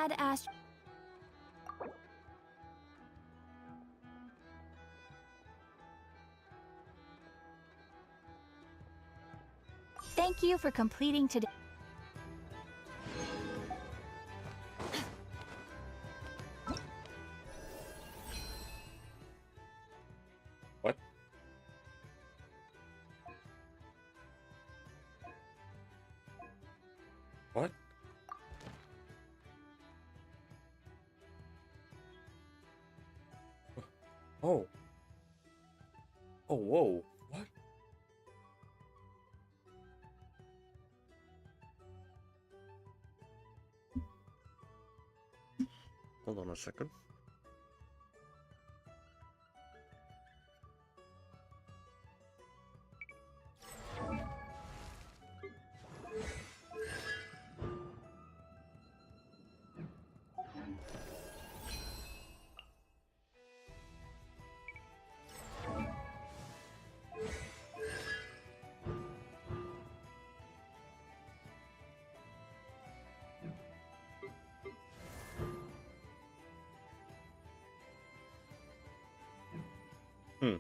Dad asked... Thank you for completing today. What? What? Oh. Oh, whoa. What? Hold on a second. Hmm.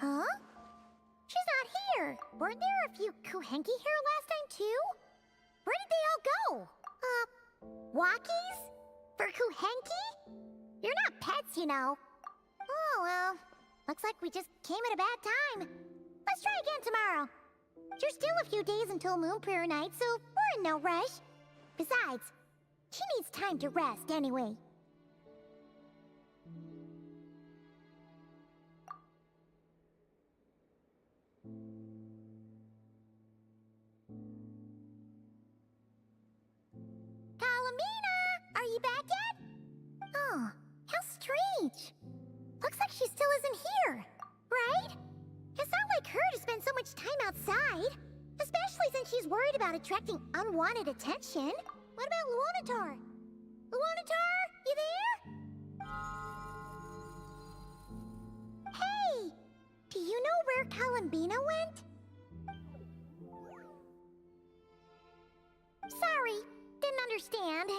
Huh? She's not here. Weren't there a few Kuhenki here last time, too? Where did they all go? Walkies? For Kuhenki? You're not pets, you know. Oh, well. Looks like we just came at a bad time. Let's try again tomorrow. There's still a few days until Moon Prayer Night, so we're in no rush. Besides, she needs time to rest anyway. Are you back yet? Oh, how strange. Looks like she still isn't here, right? It's not like her to spend so much time outside, especially since she's worried about attracting unwanted attention. What about Luonatar? Luonatar, you there? Hey! Do you know where Kalambina went? Sorry, didn't understand.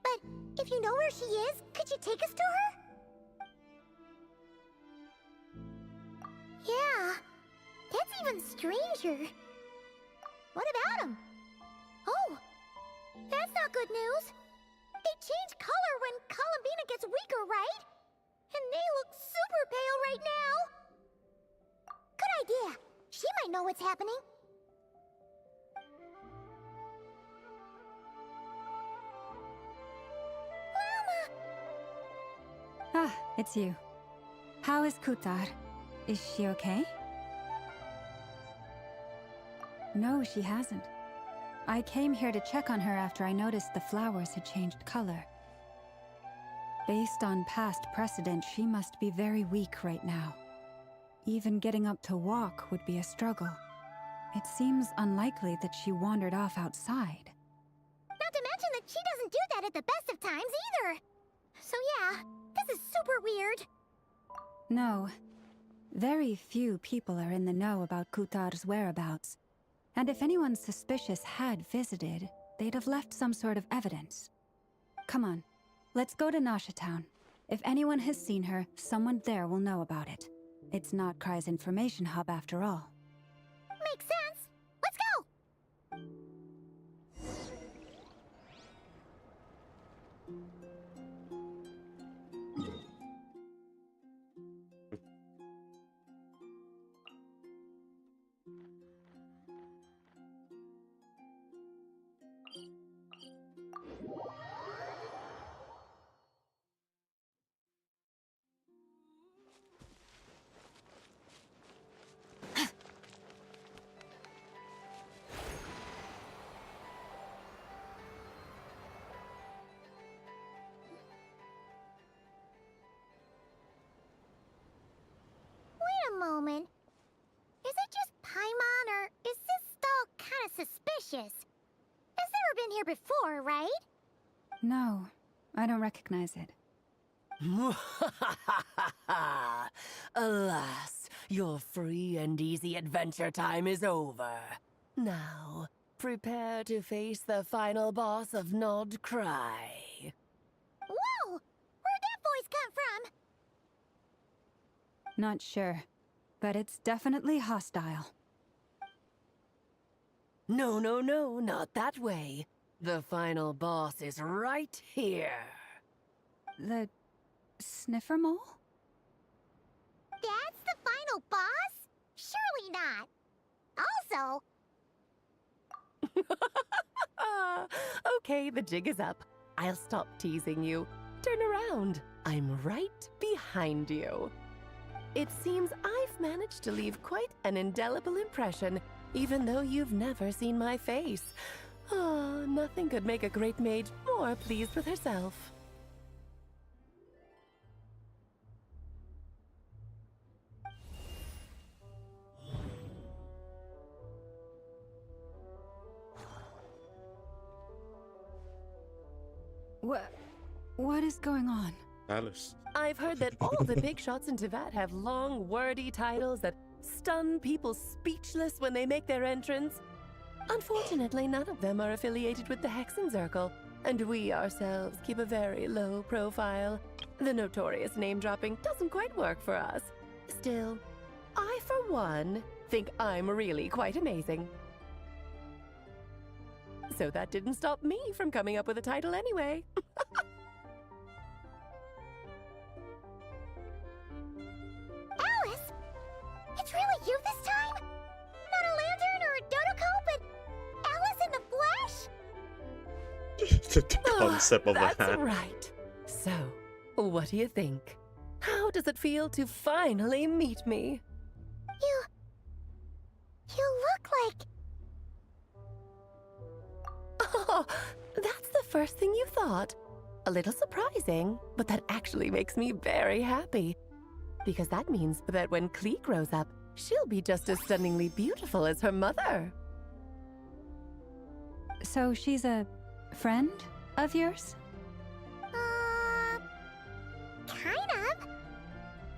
But if you know where she is, could you take us to her? Yeah, that's even stranger. What about him? Oh, that's not good news. They change color when Kalambina gets weaker, right? And they look super pale right now. Good idea. She might know what's happening. Ah, it's you. How is Kutar? Is she okay? No, she hasn't. I came here to check on her after I noticed the flowers had changed color. Based on past precedent, she must be very weak right now. Even getting up to walk would be a struggle. It seems unlikely that she wandered off outside. Not to mention that she doesn't do that at the best of times either. So yeah, this is super weird. No. Very few people are in the know about Kutar's whereabouts. And if anyone suspicious had visited, they'd have left some sort of evidence. Come on, let's go to Nasha Town. If anyone has seen her, someone there will know about it. It's not Kai's information hub after all. Makes sense. Let's go! moment. Is it just Paimon, or is this stall kind of suspicious? It's never been here before, right? No, I don't recognize it. Alas, your free and easy adventure time is over. Now, prepare to face the final boss of Nod Cry. Whoa! Where'd that voice come from? Not sure, but it's definitely hostile. No, no, no, not that way. The final boss is right here. The sniffer mole? That's the final boss? Surely not. Also, Okay, the jig is up. I'll stop teasing you. Turn around. I'm right behind you. It seems I've managed to leave quite an indelible impression, even though you've never seen my face. Ah, nothing could make a great mage more pleased with herself. What is going on? Alice. I've heard that all the big shots in Tevat have long, wordy titles that stun people speechless when they make their entrance. Unfortunately, none of them are affiliated with the Hexenzirkel, and we ourselves keep a very low profile. The notorious name-dropping doesn't quite work for us. Still, I, for one, think I'm really quite amazing. So that didn't stop me from coming up with a title anyway. Alice! It's really you this time? Not a lantern or a Dodoko, but Alice in the flesh? The concept of a That's hat. right. So, what do you think? How does it feel to finally meet me? You look like... Oh, that's the first thing you thought. A little surprising, but that actually makes me very happy. Because that means that when Klee grows up, she'll be just as stunningly beautiful as her mother. So she's a friend of yours? Kind of.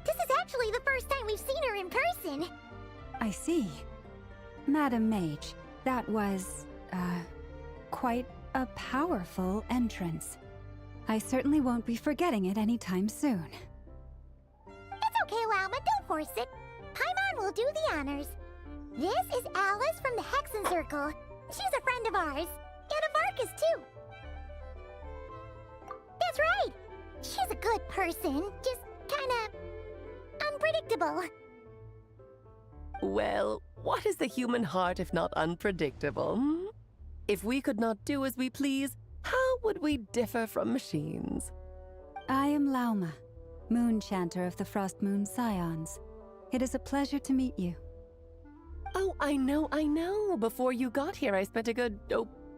This is actually the first time we've seen her in person. I see. Madam Mage, that was, quite a powerful entrance. I certainly won't be forgetting it anytime soon. It's okay, Lauma, don't force it. Paimon will do the honors. This is Alice from the Hexenzirkel. She's a friend of ours. And of Arcus, too. That's right. She's a good person, just kinda... unpredictable. Well, what is the human heart if not unpredictable? Hmm? If we could not do as we please, how would we differ from machines? I am Lauma, Moon Chanter of the Frost Moon Scions. It is a pleasure to meet you. Oh, I know. Before you got here, I spent a good,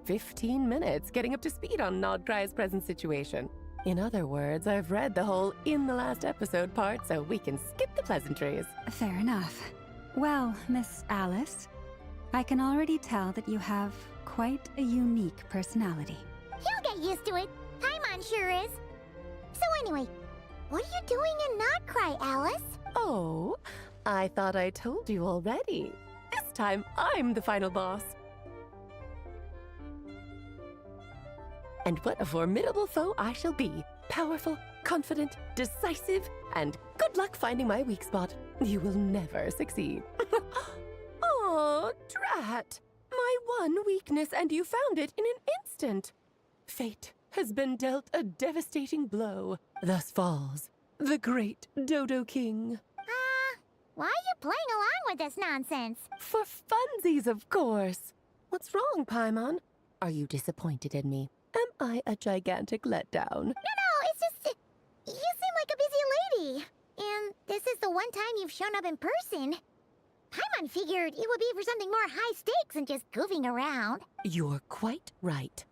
15 minutes getting up to speed on Nodcry's present situation. In other words, I've read the whole in the last episode part, so we can skip the pleasantries. Fair enough. Well, Miss Alice, I can already tell that you have quite a unique personality. You'll get used to it. Paimon sure is. So anyway, what are you doing in Nodcry, Alice? Oh, I thought I told you already. This time, I'm the final boss. And what a formidable foe I shall be. Powerful, confident, decisive, and good luck finding my weak spot. You will never succeed. Oh, drat! My one weakness, and you found it in an instant. Fate has been dealt a devastating blow. Thus falls the great Dodo King. Why are you playing along with this nonsense? For funsies, of course. What's wrong, Paimon? Are you disappointed in me? Am I a gigantic letdown? No, it's just... you seem like a busy lady. And this is the one time you've shown up in person. Paimon figured it would be for something more high stakes than just goofing around. You're quite right.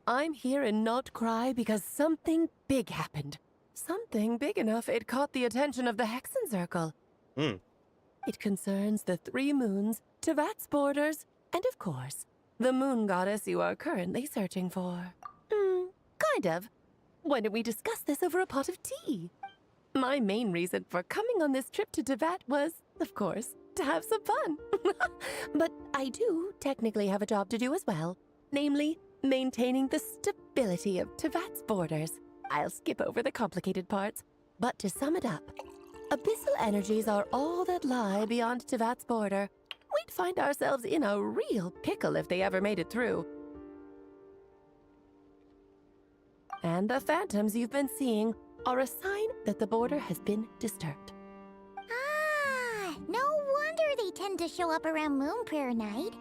I'm here in Not Cry because something big happened. Something big enough it caught the attention of the Hexenzirkel. It concerns the 3 moons, Tevat's borders, and of course, the moon goddess you are currently searching for. Kind of. Why don't we discuss this over a pot of tea? My main reason for coming on this trip to Tevat was, of course, to have some fun. But I do technically have a job to do as well, namely, maintaining the stability of Tevat's borders. I'll skip over the complicated parts, but to sum it up, abyssal energies are all that lie beyond Tevat's border. We'd find ourselves in a real pickle if they ever made it through. And the phantoms you've been seeing are a sign that the border has been disturbed. Ah, no wonder they tend to show up around Moon Prayer Night.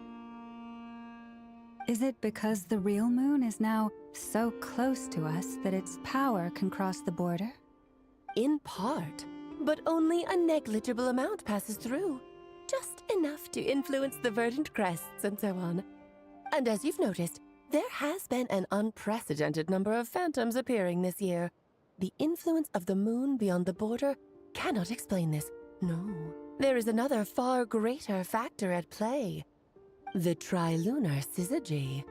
Is it because the real moon is now so close to us that its power can cross the border? In part, but only a negligible amount passes through. Just enough to influence the verdant crests and so on. And as you've noticed, there has been an unprecedented number of phantoms appearing this year. The influence of the moon beyond the border cannot explain this. No, there is another far greater factor at play. The trilunar syzygy.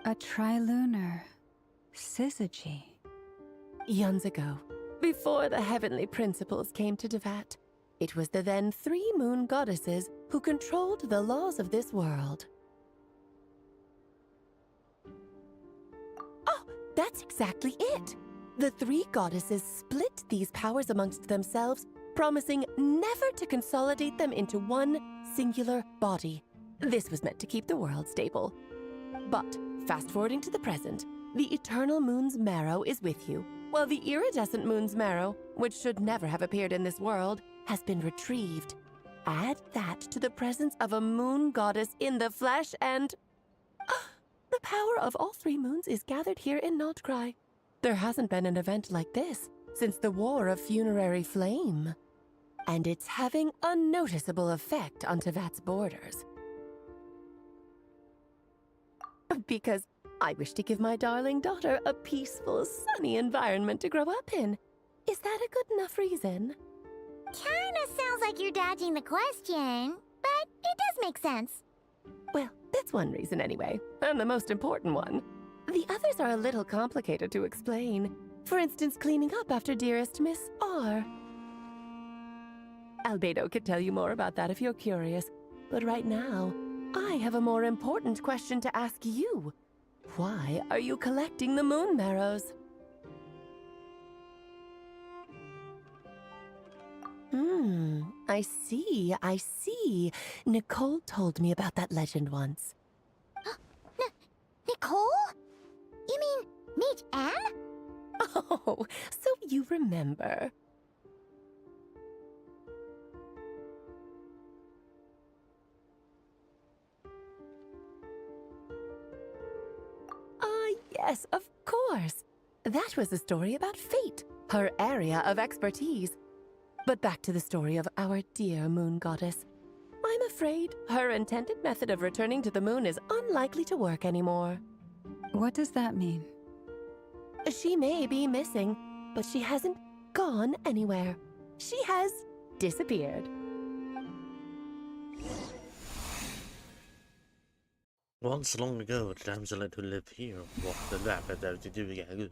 A trilunar syzygy. Eons ago, before the heavenly principles came to Tevat, it was the then 3 moon goddesses who controlled the laws of this world. Oh, that's exactly it! The 3 goddesses split these powers amongst themselves, promising never to consolidate them into one singular body. This was meant to keep the world stable. But, fast-forwarding to the present, the eternal moon's marrow is with you, while the iridescent moon's marrow, which should never have appeared in this world, has been retrieved. Add that to the presence of a moon goddess in the flesh and... the power of all 3 moons is gathered here in Notcry. There hasn't been an event like this since the War of Funerary Flame. And it's having a noticeable effect on Tevat's borders. Because I wish to give my darling daughter a peaceful, sunny environment to grow up in. Is that a good enough reason? Kinda sounds like you're dodging the question, but it does make sense. Well, that's one reason anyway, and the most important one. The others are a little complicated to explain. For instance, cleaning up after dearest Miss R. Albedo could tell you more about that if you're curious, but right now, I have a more important question to ask you. Why are you collecting the moon marrows? I see. Nicole told me about that legend once. Nicole? You mean Mage Anne? Oh, so you remember. Yes, of course. That was a story about fate, her area of expertise. But back to the story of our dear moon goddess. I'm afraid her intended method of returning to the moon is unlikely to work anymore. What does that mean? She may be missing, but she hasn't gone anywhere. She has disappeared. Once long ago, a damsel who lived here walked the lap at the Divigagu.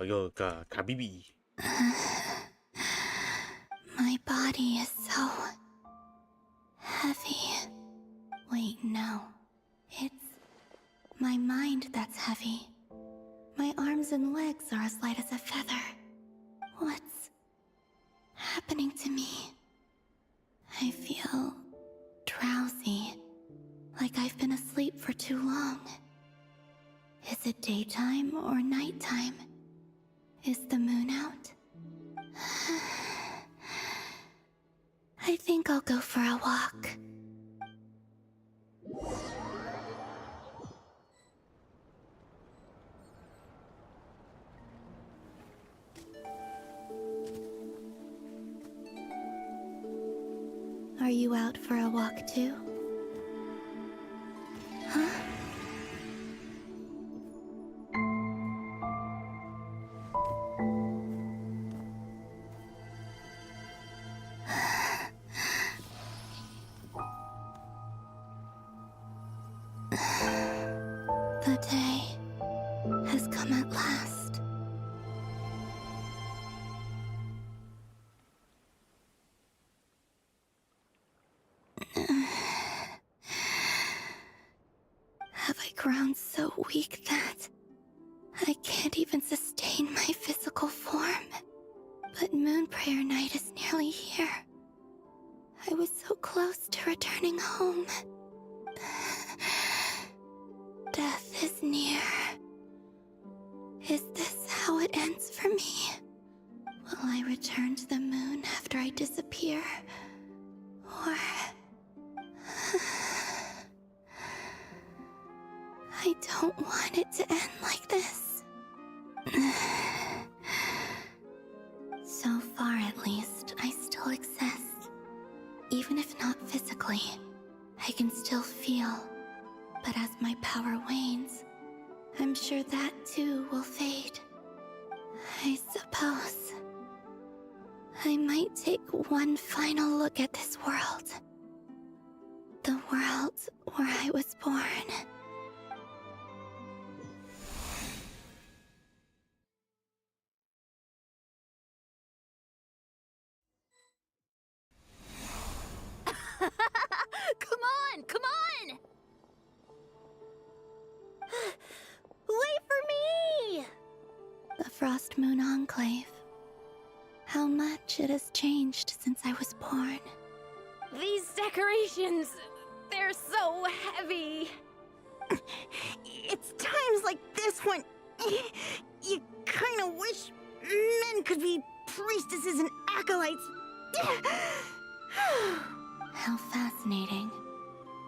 Ayoka Kabibi. My body is so heavy. Wait, no. It's my mind that's heavy. My arms and legs are as light as a feather. What's happening to me? I feel drowsy, like I've been asleep for too long. Is it daytime or nighttime? Is the moon out? I think I'll go for a walk. Are you out for a walk too? Huh? The day has come at last. Have I grown so weak that I can't even sustain my physical form? But Moon Prayer Night is nearly here. I was so close to returning home. Death is near. Is this how it ends for me? Will I return to the moon after I disappear? Or... I don't want it to end like this. So far, at least, I still exist. Even if not physically, I can still feel. But as my power wanes, I'm sure that too will fade. I suppose I might take one final look at this world. The world where I was born. Come on! Come on! Wait for me! The Frost Moon Enclave. How much it has changed since I was born. These decorations, they're so heavy. It's times like this when you kind of wish men could be priestesses and acolytes. How fascinating.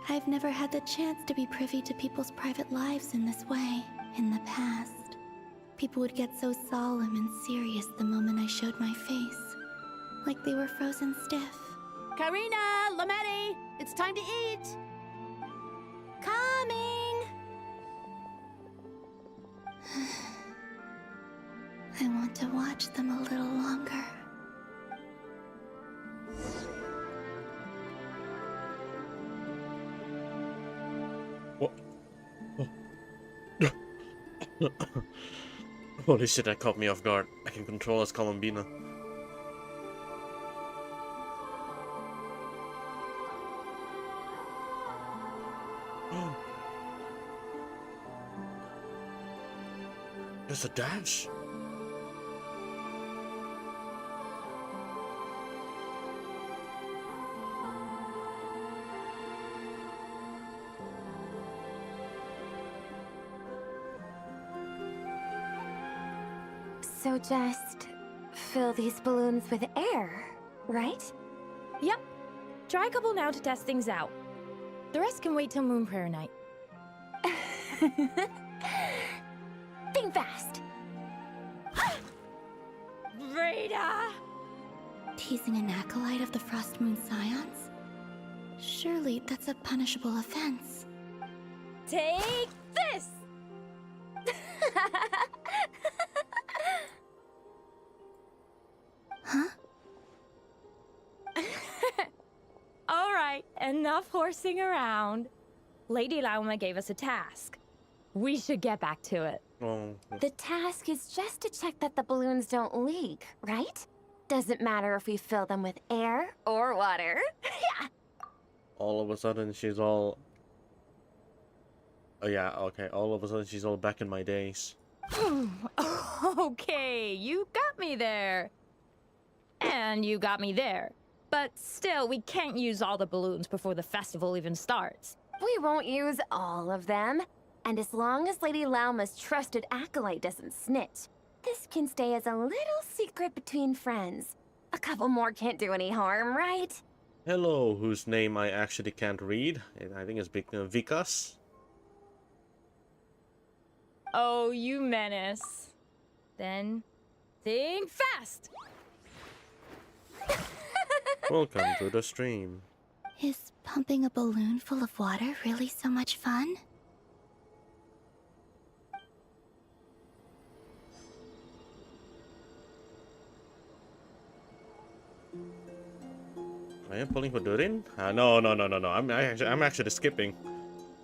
I've never had the chance to be privy to people's private lives in this way. In the past, people would get so solemn and serious the moment I showed my face. Like they were frozen stiff. Karina, Lametti, it's time to eat. Coming! I want to watch them a little longer. What? Oh. Holy shit, that caught me off guard. I can control as Columbina. There's a dash. So just fill these balloons with air, right? Yep. Try a couple now to test things out. The rest can wait till Moon Prayer Night. Think fast. Breda! Teasing an acolyte of the Frost Moon Scions? Surely that's a punishable offense. Take this! Huh? All right, enough horsing around. Lady Lauma gave us a task. We should get back to it. Oh. The task is just to check that the balloons don't leak, right? Doesn't matter if we fill them with air or water. Yeah. All of a sudden, she's all... Oh yeah, okay. All of a sudden, she's all back in my days. Okay, you got me there. And you got me there. But still, we can't use all the balloons before the festival even starts. We won't use all of them. And as long as Lady Lauma's trusted acolyte doesn't snitch, this can stay as a little secret between friends. A couple more can't do any harm, right? Hello, whose name I actually can't read. I think it's Vikas. Oh, you menace. Then, think fast! Welcome to the stream. Is pumping a balloon full of water really so much fun? I am pulling for Durin? No. I'm actually skipping.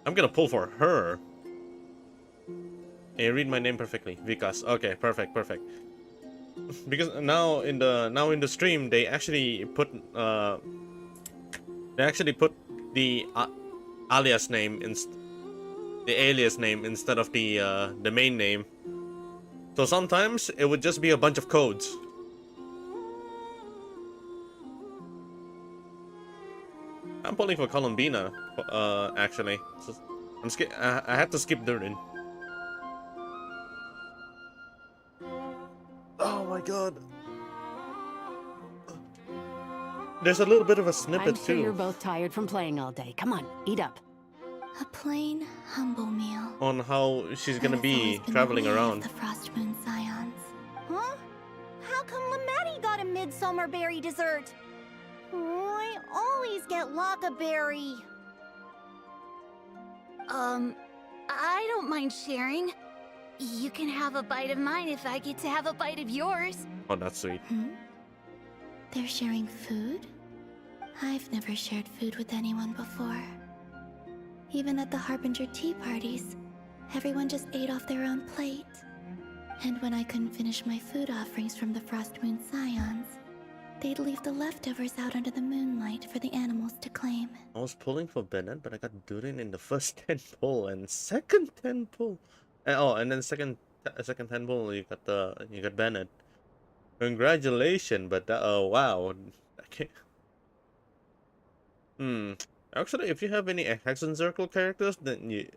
I'm gonna pull for her. Hey, read my name perfectly. Vikas. Okay, perfect, perfect. Because now in the stream they actually put the alias name the alias name instead of the main name. So sometimes it would just be a bunch of codes. I'm pulling for Columbina, actually. So I had to skip Durden. Oh my god. There's a little bit of a snippet I'm sure too. you're both tired from playing all day. Come on, eat up. A plain, humble meal. On how she's gonna That has always be been the traveling way of around. the Frost Moon Scions. Huh? How come Lamatti got a midsummer berry dessert? I always get Lockaberry. I don't mind sharing. You can have a bite of mine if I get to have a bite of yours. Oh, that's sweet. They're sharing food? I've never shared food with anyone before. Even at the Harbinger tea parties, everyone just ate off their own plate. And when I couldn't finish my food offerings from the Frost Moon Scions, they'd leave the leftovers out under the moonlight for the animals to claim. I was pulling for Bennett, but I got Durin in the first 10 pull and second 10 pull. And then second 10 pull you got Bennett. Congratulations, but oh wow. I can't. Actually, if you have any Hexen Circle characters, then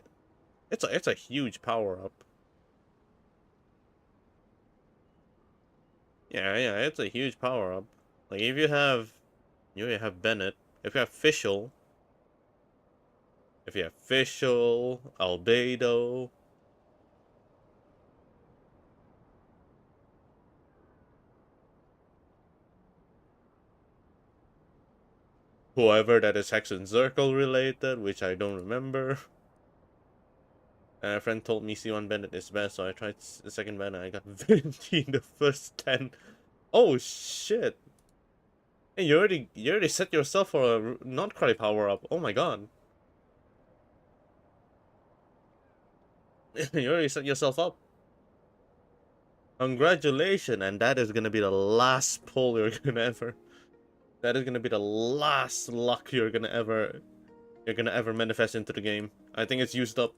it's a huge power up. Yeah, it's a huge power up. Like if you have Bennett, if you have Fischl, Albedo, whoever that is Hexen Circle related, which I don't remember. And a friend told me C1 Bennett is best, so I tried the second Bennett. I got 20 in the first 10. Oh shit! Hey, you already set yourself for a not cry power up. Oh my god! You already set yourself up. Congratulations, and that is gonna be the last pull you're gonna ever. That is gonna be the last luck you're gonna ever manifest into the game. I think it's used up.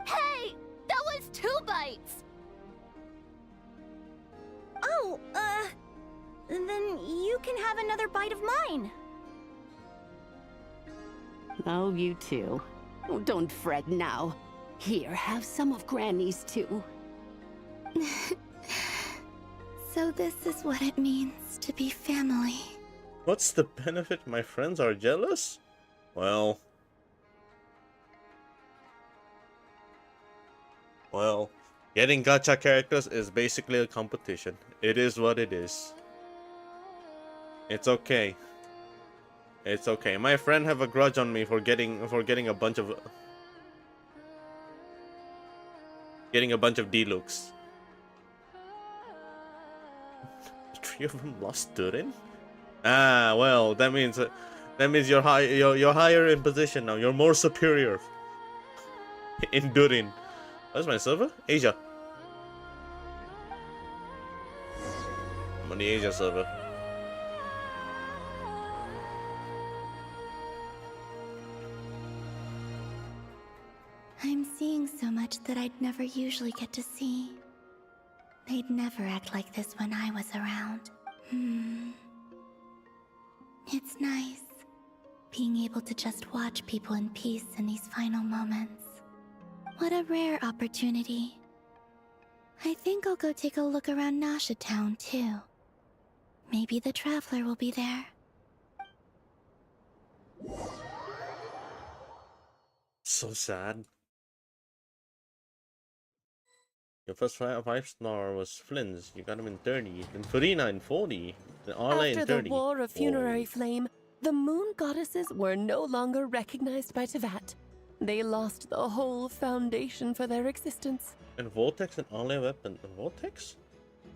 Hey! That was 2 bites! Oh, then you can have another bite of mine. Oh, you too. Oh, don't fret now. Here, have some of Granny's too. So this is what it means to be family. What's the benefit? My friends are jealous? Well, getting gacha characters is basically a competition. It is what it is. It's okay. It's okay. My friend have a grudge on me for getting a bunch of D-looks. 3 of them lost Durin? Ah, well, that means you're higher in position now. You're more superior in Durin. Where's my server? Asia. I'm on the Asia server. I'm seeing so much that I'd never usually get to see. They'd never act like this when I was around. It's nice, being able to just watch people in peace in these final moments. What a rare opportunity. I think I'll go take a look around Nasha Town, too. Maybe the Traveler will be there. So sad. Your first 5-star was Flynn's. You got him in 30. Then Farina in 40. After the 30. War of Funerary Whoa. Flame, the moon goddesses were no longer recognized by Tevat. They lost the whole foundation for their existence. And Vortex and Ally weapon. Vortex?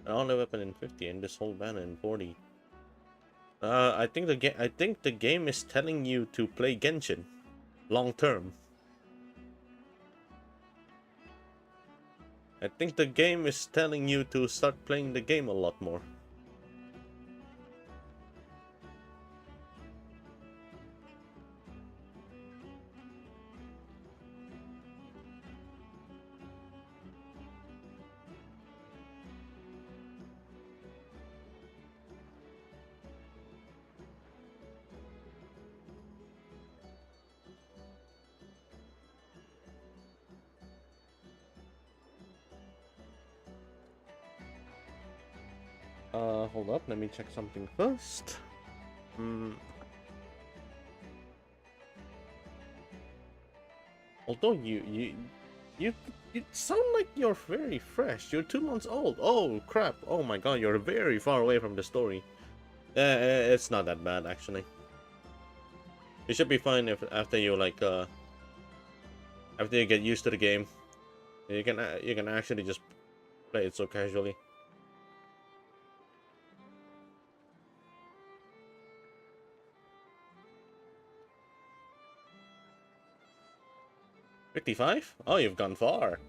An Ally weapon in 50 and this whole banner in 40. I think the game is telling you to play Genshin long term. I think the game is telling you to start playing the game a lot more. Hold up, let me check something first. Although you sound like you're very fresh. You're 2 months old. Oh crap! Oh my god, you're very far away from the story. It's not that bad actually. You should be fine if after you like after you get used to the game. You can actually just play it so casually. $55? Oh, you've gone far.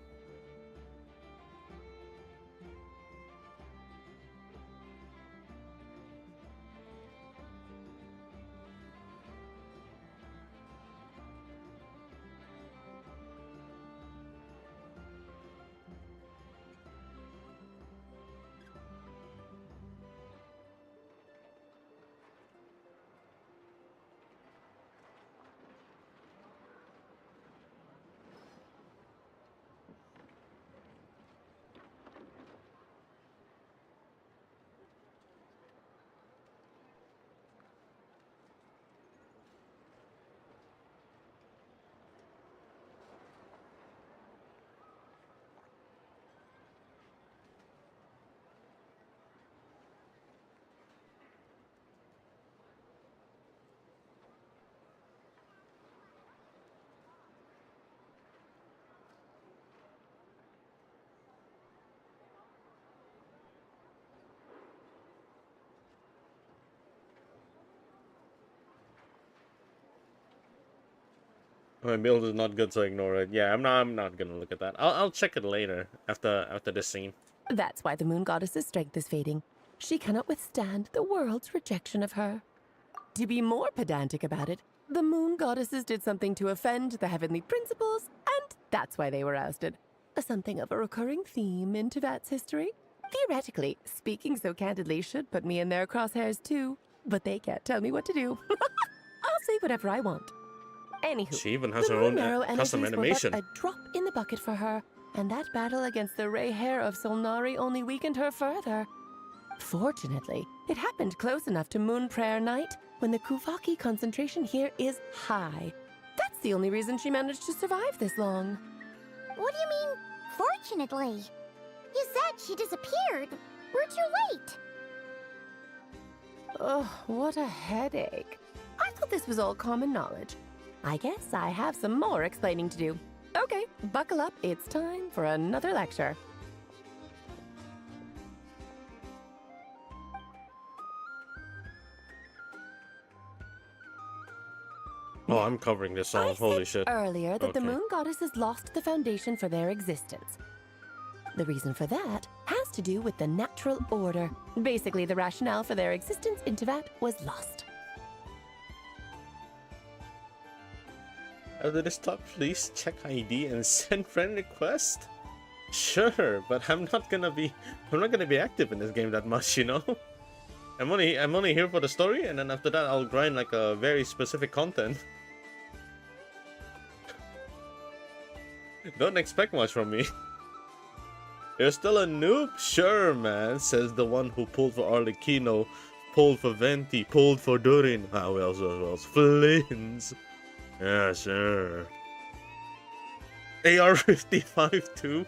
My build is not good, so ignore it. Yeah, I'm not gonna look at that. I'll check it later after this scene. That's why the moon goddess's strength is fading. She cannot withstand the world's rejection of her. To be more pedantic about it, the moon goddesses did something to offend the heavenly principles, and that's why they were ousted. Something of a recurring theme in Tevat's history. Theoretically, speaking so candidly should put me in their crosshairs too, but they can't tell me what to do. I'll say whatever I want. Anywho, She even has the her moon own marrow custom energies were animation. but a drop in the bucket for her, and that battle against the Ray Hair of Solnari only weakened her further. Fortunately, it happened close enough to Moon Prayer Night when the Kuvaki concentration here is high. That's the only reason she managed to survive this long. What do you mean, fortunately? You said she disappeared. We're too late. Oh, what a headache. I thought this was all common knowledge. I guess I have some more explaining to do. Okay, buckle up. It's time for another lecture. Oh, I'm covering this I all. Holy said shit. earlier that the Okay. moon goddesses lost the foundation for their existence. The reason for that has to do with the natural order. Basically, the rationale for their existence in Tevat was lost. After this talk, please check ID and send friend request. Sure, but I'm not gonna be active in this game that much, you know. I'm only here for the story, and then after that I'll grind like a very specific content. Don't expect much from me. You're still a noob? Sure, man, says the one who pulled for Arlecchino, pulled for Venti, pulled for Durin. Ah, who else? Flins. Yeah, sure. AR-55 too?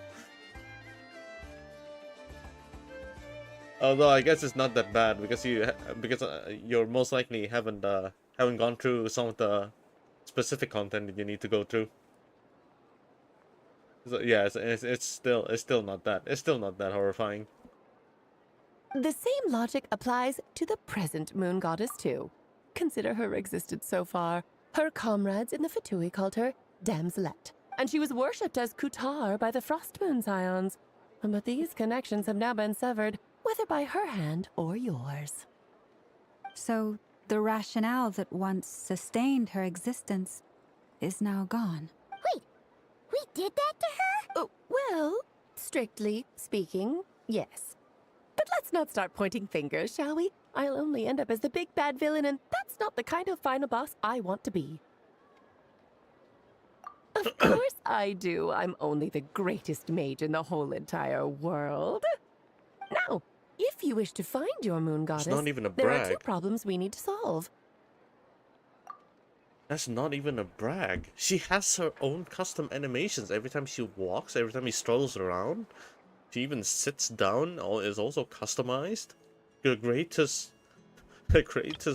Although I guess it's not that bad because you're most likely haven't gone through some of the specific content that you need to go through. So, yeah, it's still not that horrifying. The same logic applies to the present moon goddess, too. Consider her existence so far. Her comrades in the Fatui called her Damselette, and she was worshipped as Kutar by the Frost Moon Scions. But these connections have now been severed, whether by her hand or yours. So, the rationale that once sustained her existence is now gone. Wait, we did that to her? Oh, well, strictly speaking, yes. But let's not start pointing fingers, shall we? I'll only end up as the big bad villain, and that's not the kind of final boss I want to be. Of course I do. I'm only the greatest mage in the whole entire world. Now, if you wish to find your moon goddess, It's not even a there are two brag. problems we need to solve. That's not even a brag. She has her own custom animations every time she walks, every time he strolls around. She even sits down, is also customized. The greatest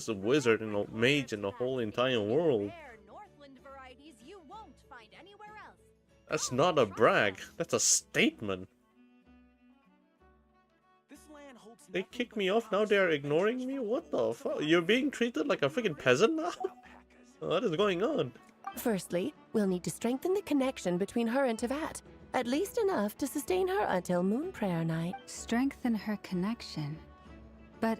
wizard and mage in the whole entire world. That's not a brag. That's a statement. They kicked me off, now they're ignoring me? What the fuck? You're being treated like a freaking peasant now? What is going on? Firstly, we'll need to strengthen the connection between her and Tevat, at least enough to sustain her until Moon Prayer Night. Strengthen her connection. But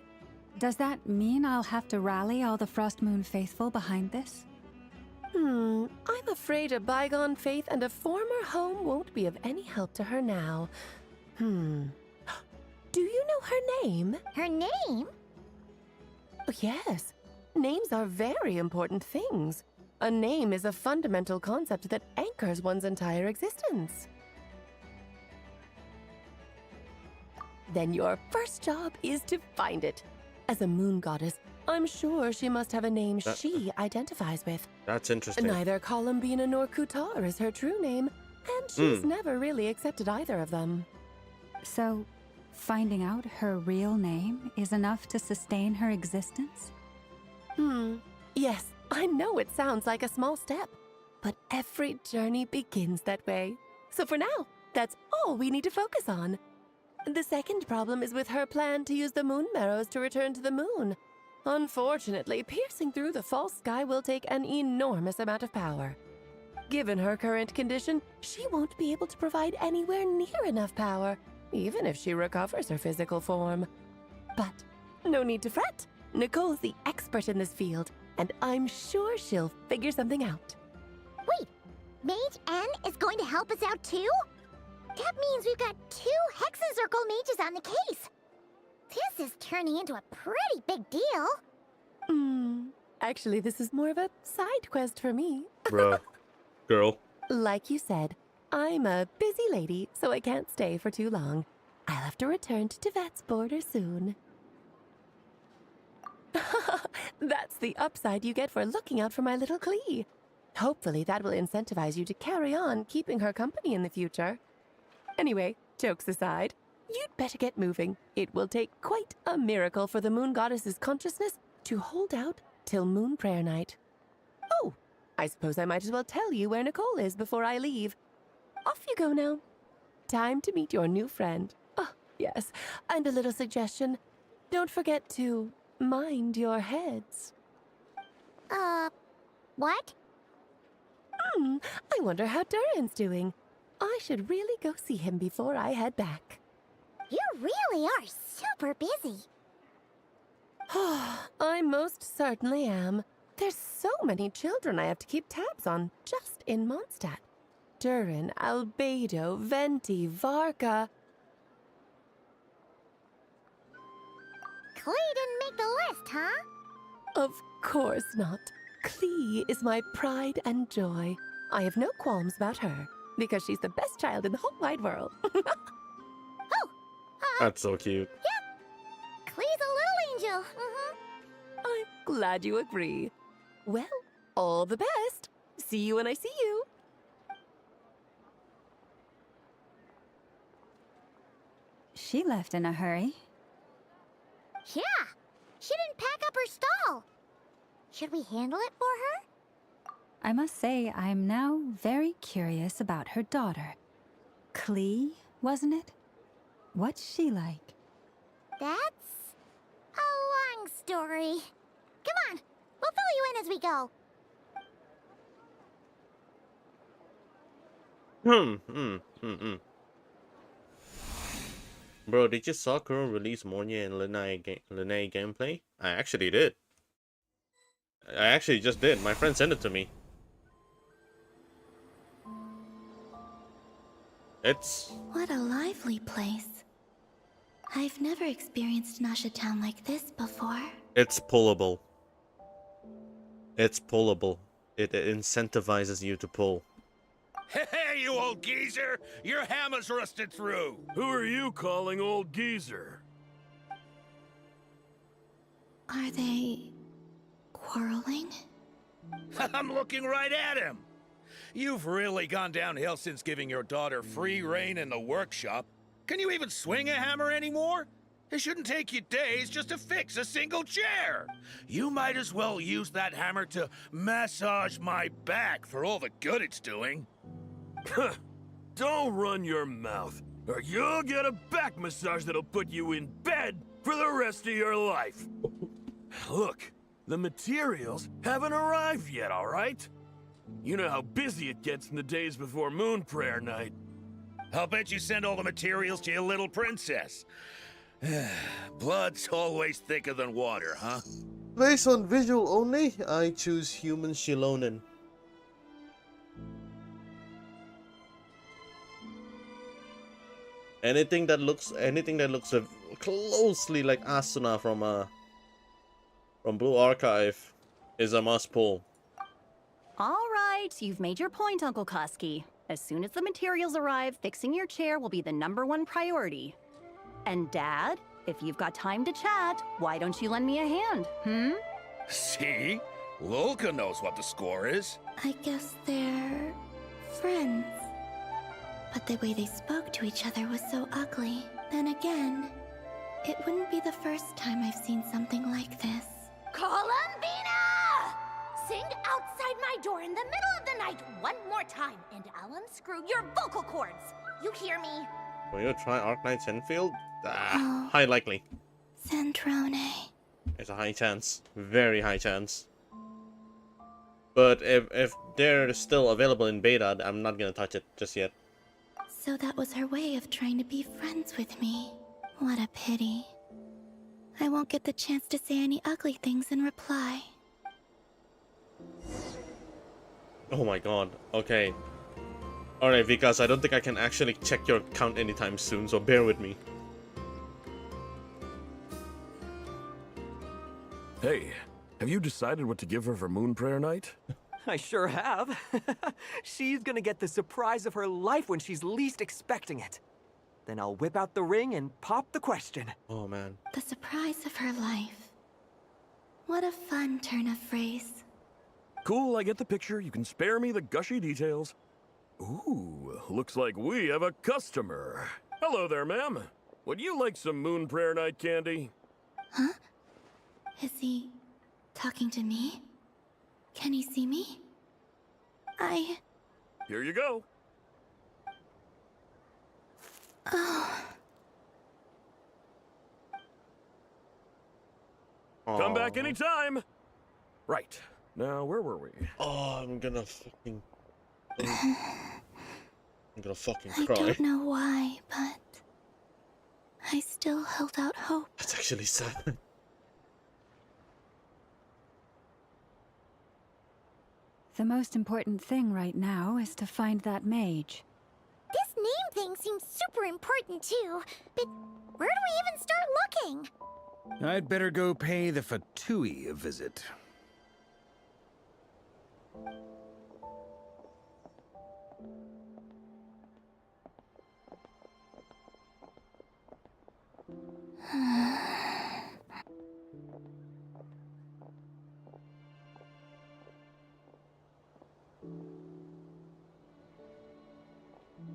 does that mean I'll have to rally all the Frost Moon faithful behind this? I'm afraid a bygone faith and a former home won't be of any help to her now. Do you know her name? Her name? Oh, yes. Names are very important things. A name is a fundamental concept that anchors one's entire existence. Then your first job is to find it. As a moon goddess, I'm sure she must have a name she identifies with. That's interesting. Neither Columbina nor Kutar is her true name, and she's never really accepted either of them. So, finding out her real name is enough to sustain her existence? Yes, I know it sounds like a small step, but every journey begins that way. So for now, that's all we need to focus on. The second problem is with her plan to use the moon marrows to return to the moon. Unfortunately, piercing through the false sky will take an enormous amount of power. Given her current condition, she won't be able to provide anywhere near enough power, even if she recovers her physical form. But no need to fret. Nicole's the expert in this field, and I'm sure she'll figure something out. Wait, Mage N is going to help us out too? That means we've got 2 Hexacircle mages on the case. This is turning into a pretty big deal. Actually, this is more of a side quest for me. Bruh. Girl. Like you said, I'm a busy lady, so I can't stay for too long. I'll have to return to Tevat's border soon. That's the upside you get for looking out for my little Klee. Hopefully that will incentivize you to carry on keeping her company in the future. Anyway, jokes aside, you'd better get moving. It will take quite a miracle for the moon goddess's consciousness to hold out till Moon Prayer Night. Oh, I suppose I might as well tell you where Nicole is before I leave. Off you go now. Time to meet your new friend. Oh, yes, and a little suggestion. Don't forget to mind your heads. What? I wonder how Durin's doing. I should really go see him before I head back. You really are super busy. I most certainly am. There's so many children I have to keep tabs on just in Mondstadt. Durin, Albedo, Venti, Varka. Klee didn't make the list, huh? Of course not. Klee is my pride and joy. I have no qualms about her, because she's the best child in the whole wide world. That's so cute. Klee's a little angel. I'm glad you agree. Well, all the best. See you when I see you. She left in a hurry. upper stall. Should we handle it for her? I must say, I am now very curious about her daughter. Klee, wasn't it? What's she like? That's a long story. Come on, we'll fill you in as we go. Bro, did you saw Kuro release Monya and Linnae gameplay? I actually did. I actually just did. My friend sent it to me. It's... What a lively place. I've never experienced Nasha Town like this before. It's pullable. It's pullable. It incentivizes you to pull. Hey, you old geezer! Your hammer's rusted through! Who are you calling old geezer? Are they quarreling? I'm looking right at him! You've really gone downhill since giving your daughter free reign in the workshop. Can you even swing a hammer anymore? It shouldn't take you days just to fix a single chair. You might as well use that hammer to massage my back for all the good it's doing. Don't run your mouth, or you'll get a back massage that'll put you in bed for the rest of your life. Look, the materials haven't arrived yet, all right? You know how busy it gets in the days before Moon Prayer Night. I'll bet you send all the materials to your little princess. Blood's always thicker than water, huh? Based on visual only, I choose human Shilonen. Anything that looks closely like Asuna from Blue Archive is a must pull. All right, you've made your point, Uncle Koski. As soon as the materials arrive, fixing your chair will be the #1 priority. And Dad, if you've got time to chat, why don't you lend me a hand, See? Lolka knows what the score is. I guess they're friends. But the way they spoke to each other was so ugly. Then again, it wouldn't be the first time I've seen something like this. Columbina! Sing outside my door in the middle of the night one more time, and I'll unscrew your vocal cords. You hear me? Will you try Arknight Senfield? Oh. High likely. Centrone. It's a high chance. Very high chance. But if they're still available in beta, I'm not gonna touch it just yet. So that was her way of trying to be friends with me. What a pity. I won't get the chance to say any ugly things in reply. Oh my god. Okay. Alright, Vikas, I don't think I can actually check your count anytime soon, so bear with me. Hey, have you decided what to give her for Moon Prayer Night? I sure have. She's gonna get the surprise of her life when she's least expecting it. Then I'll whip out the ring and pop the question. Oh man. The surprise of her life. What a fun turn of phrase. Cool, I get the picture. You can spare me the gushy details. Ooh, looks like we have a customer. Hello there, ma'am. Would you like some Moon Prayer Night candy? Huh? Is he talking to me? Can he see me? Here you go. Oh. Come back anytime. Right. Now, where were we? Oh, I'm gonna fucking I cry. don't know why, but I still held out hope. That's actually sad. The most important thing right now is to find that mage. This name thing seems super important too, but where do we even start looking? I'd better go pay the Fatui a visit.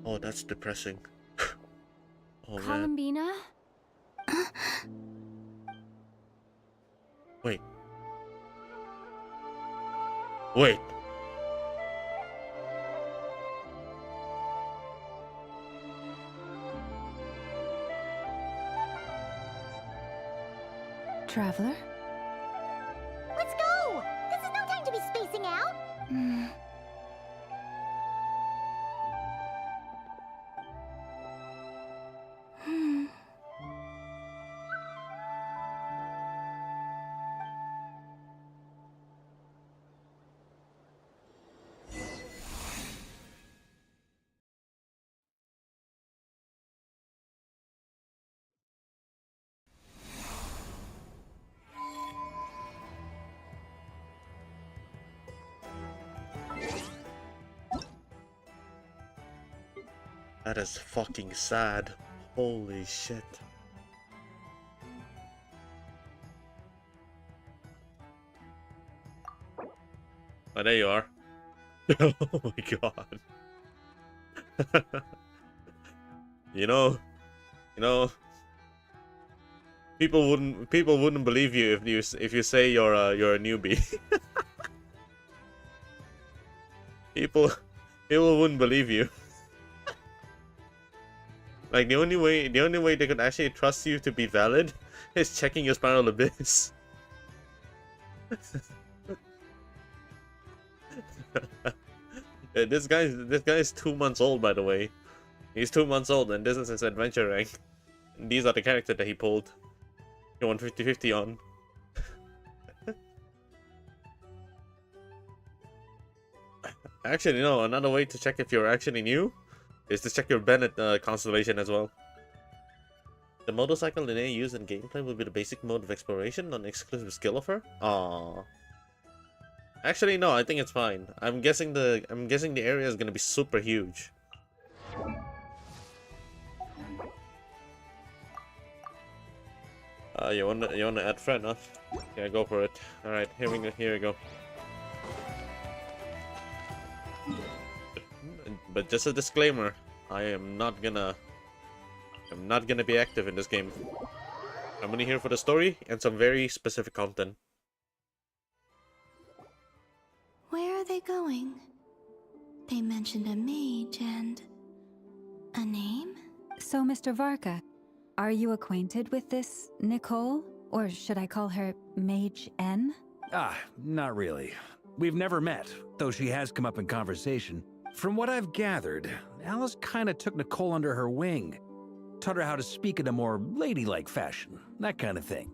Oh, that's depressing. Oh man. Columbina? Wait, Wait. Traveler? Let's go! This is no time to be spacing out! That is fucking sad. Holy shit. Oh, there you are. Oh my god. you know, people wouldn't believe you if you say you're a newbie. people wouldn't believe you. Like the only way they could actually trust you to be valid is checking your spiral abyss. This guy is 2 months old, by the way. He's 2 months old, and this is his adventure rank. And these are the characters that he pulled. He won 50-50 on. Actually, no. Another way to check if you're actually new is to check your Bennett constellation as well. The motorcycle Linnea used in gameplay will be the basic mode of exploration, not an exclusive skill of her. Aww. Actually, no, I think it's fine. I'm guessing the area is gonna be super huge. You wanna add friend, huh? Yeah, go for it. All right, here we go. But just a disclaimer, I'm not gonna be active in this game. I'm only here for the story and some very specific content. Where are they going? They mentioned a mage and a name? So, Mr. Varka, are you acquainted with this Nicole? Or should I call her Mage N? Ah, not really. We've never met, though she has come up in conversation. From what I've gathered, Alice kinda took Nicole under her wing. Taught her how to speak in a more ladylike fashion, that kind of thing.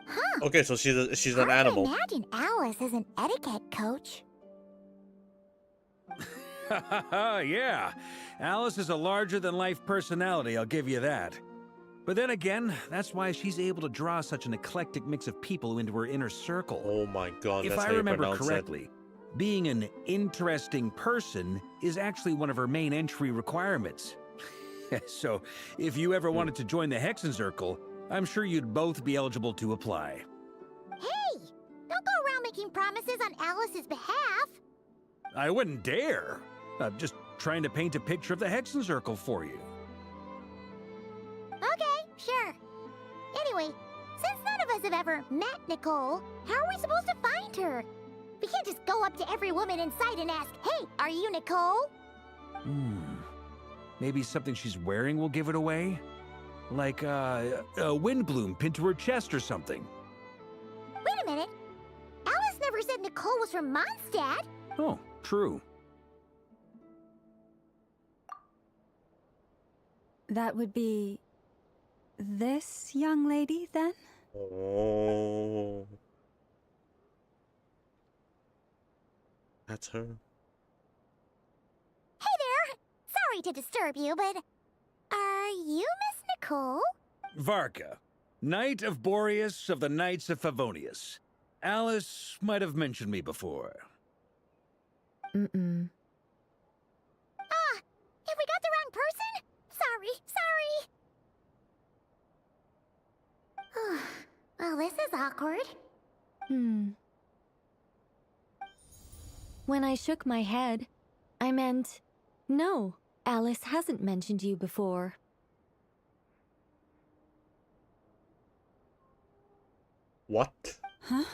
Huh. Okay, so she's an I animal. imagine Alice as an etiquette coach. Yeah, Alice is a larger-than-life personality, I'll give you that. But then again, that's why she's able to draw such an eclectic mix of people into her inner circle. Oh my god, If that's I how you remember pronounce correctly, being an interesting person is actually one of her main entry requirements. So, if you ever wanted to join the Hexenzirkel, I'm sure you'd both be eligible to apply. Hey! Don't go around making promises on Alice's behalf. I wouldn't dare. I'm just trying to paint a picture of the Hexenzirkel for you. Okay, sure. Anyway, since none of us have ever met Nicole, how are we supposed to find her? We can't just go up to every woman in sight and ask, "Hey, are you Nicole?" Maybe something she's wearing will give it away? Like, a windbloom pinned to her chest or something. Wait a minute. Alice never said Nicole was from Mondstadt. Oh, true. That would be this young lady, then? Oh. That's her. Hey there! Sorry to disturb you, but are you Miss Nicole? Varka, Knight of Boreas of the Knights of Favonius. Alice might have mentioned me before. Mm-mm. Ah, if we got the wrong person? Sorry. Well, this is awkward. When I shook my head, I meant, no, Alice hasn't mentioned you before. What? Huh?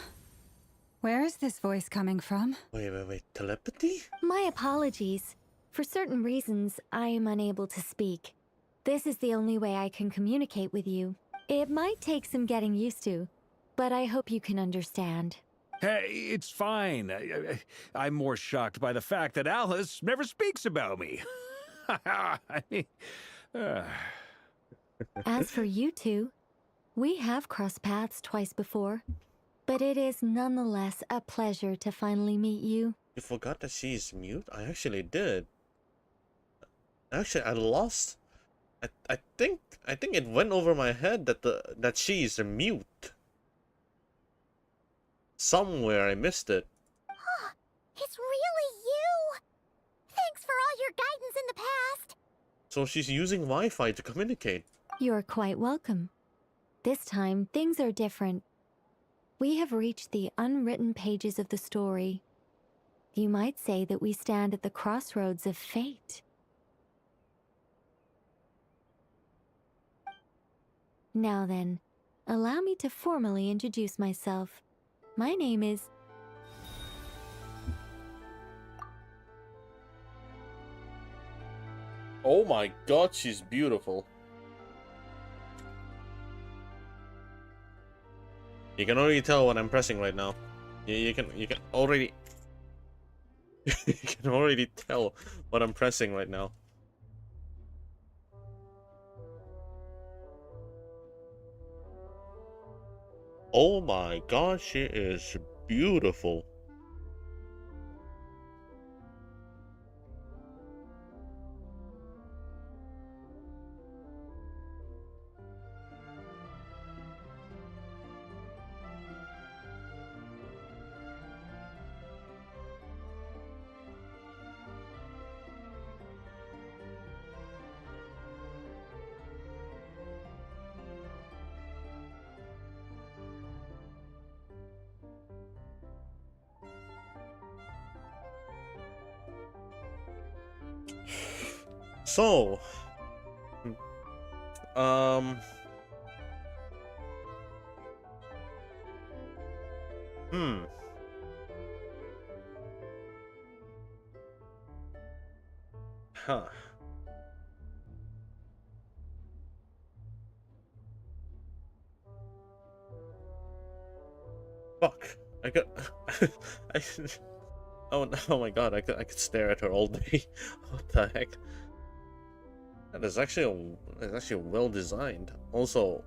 Where is this voice coming from? Wait. Telepathy? My apologies. For certain reasons, I am unable to speak. This is the only way I can communicate with you. It might take some getting used to, but I hope you can understand. Hey, it's fine. I'm more shocked by the fact that Alice never speaks about me. I mean, As for you two, we have crossed paths twice before, but it is nonetheless a pleasure to finally meet you. You forgot that she's mute? I actually did. Actually, I lost. I think it went over my head that she's mute. Somewhere I missed it. It's really you! Thanks for all your guidance in the past! So she's using Wi-Fi to communicate. You're quite welcome. This time, things are different. We have reached the unwritten pages of the story. You might say that we stand at the crossroads of fate. Now then, allow me to formally introduce myself. My name is... Oh my god, she's beautiful. You can already tell what I'm pressing right now. You can already you can already tell what I'm pressing right now. Oh my god, she is beautiful. So, huh. Fuck. I got. I. Oh my god! I could stare at her all day. What the heck? That is actually well designed. Also,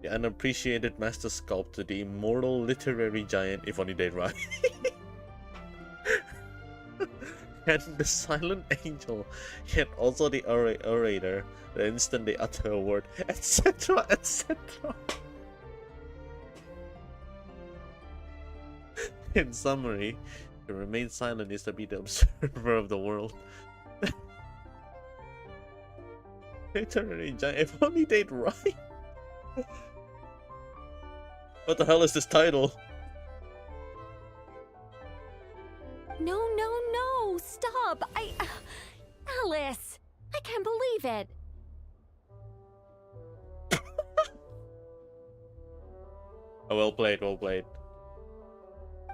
the unappreciated master sculptor, the immortal literary giant, if only they'd right. And the silent angel, yet also the orator, the instant they utter a word, etc., etc. In summary, to remain silent is to be the observer of the world. Literary giant, if only they'd write. What the hell is this title? No, stop! Alice! I can't believe it! Oh, well played, well played.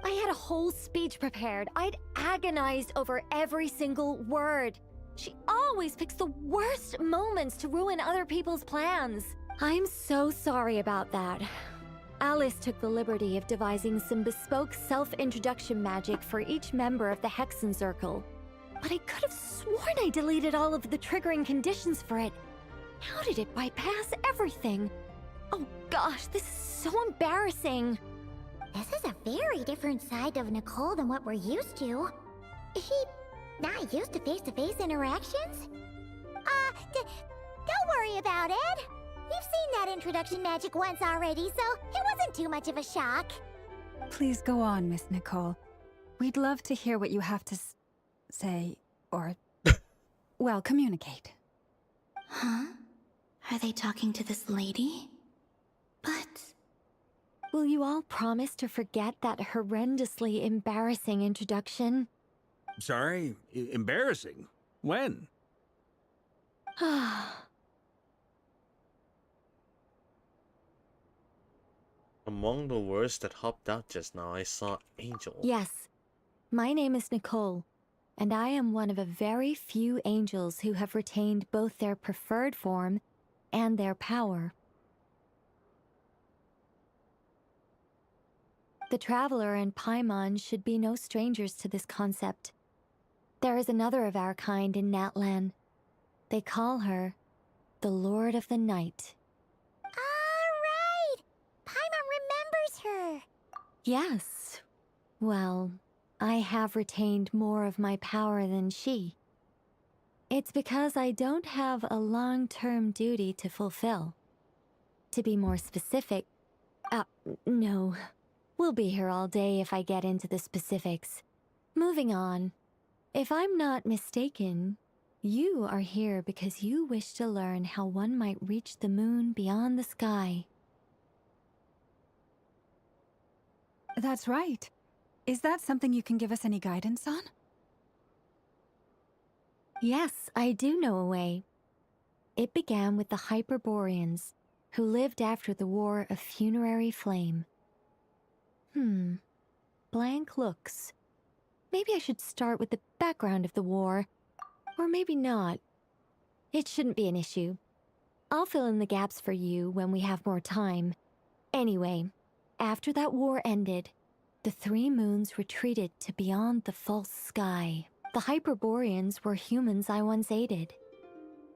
I had a whole speech prepared. I'd agonized over every single word. She always picks the worst moments to ruin other people's plans. I'm so sorry about that. Alice took the liberty of devising some bespoke self-introduction magic for each member of the Hexen Circle. But I could have sworn I deleted all of the triggering conditions for it. How did it bypass everything? Oh gosh, this is so embarrassing. This is a very different side of Nicole than what we're used to. Is she not used to face-to-face interactions? Don't worry about it. We've seen that introduction magic once already, so it wasn't too much of a shock. Please go on, Miss Nicole. We'd love to hear what you have to say, or, well, communicate. Huh? Are they talking to this lady? But... Will you all promise to forget that horrendously embarrassing introduction? sorry, embarrassing. When? Among the words that hopped out just now, I saw angel. Yes. My name is Nicole, and I am one of a very few angels who have retained both their preferred form and their power. The Traveler and Paimon should be no strangers to this concept. There is another of our kind in Natlan. They call her the Lord of the Night. All right! Paimon remembers her! Yes. Well, I have retained more of my power than she. It's because I don't have a long-term duty to fulfill. To be more specific, no. We'll be here all day if I get into the specifics. Moving on. If I'm not mistaken, you are here because you wish to learn how one might reach the moon beyond the sky. That's right. Is that something you can give us any guidance on? Yes, I do know a way. It began with the Hyperboreans, who lived after the War of Funerary Flame. Blank looks. Maybe I should start with the background of the war. Or maybe not. It shouldn't be an issue. I'll fill in the gaps for you when we have more time. Anyway, after that war ended, the three moons retreated to beyond the false sky. The Hyperboreans were humans I once aided.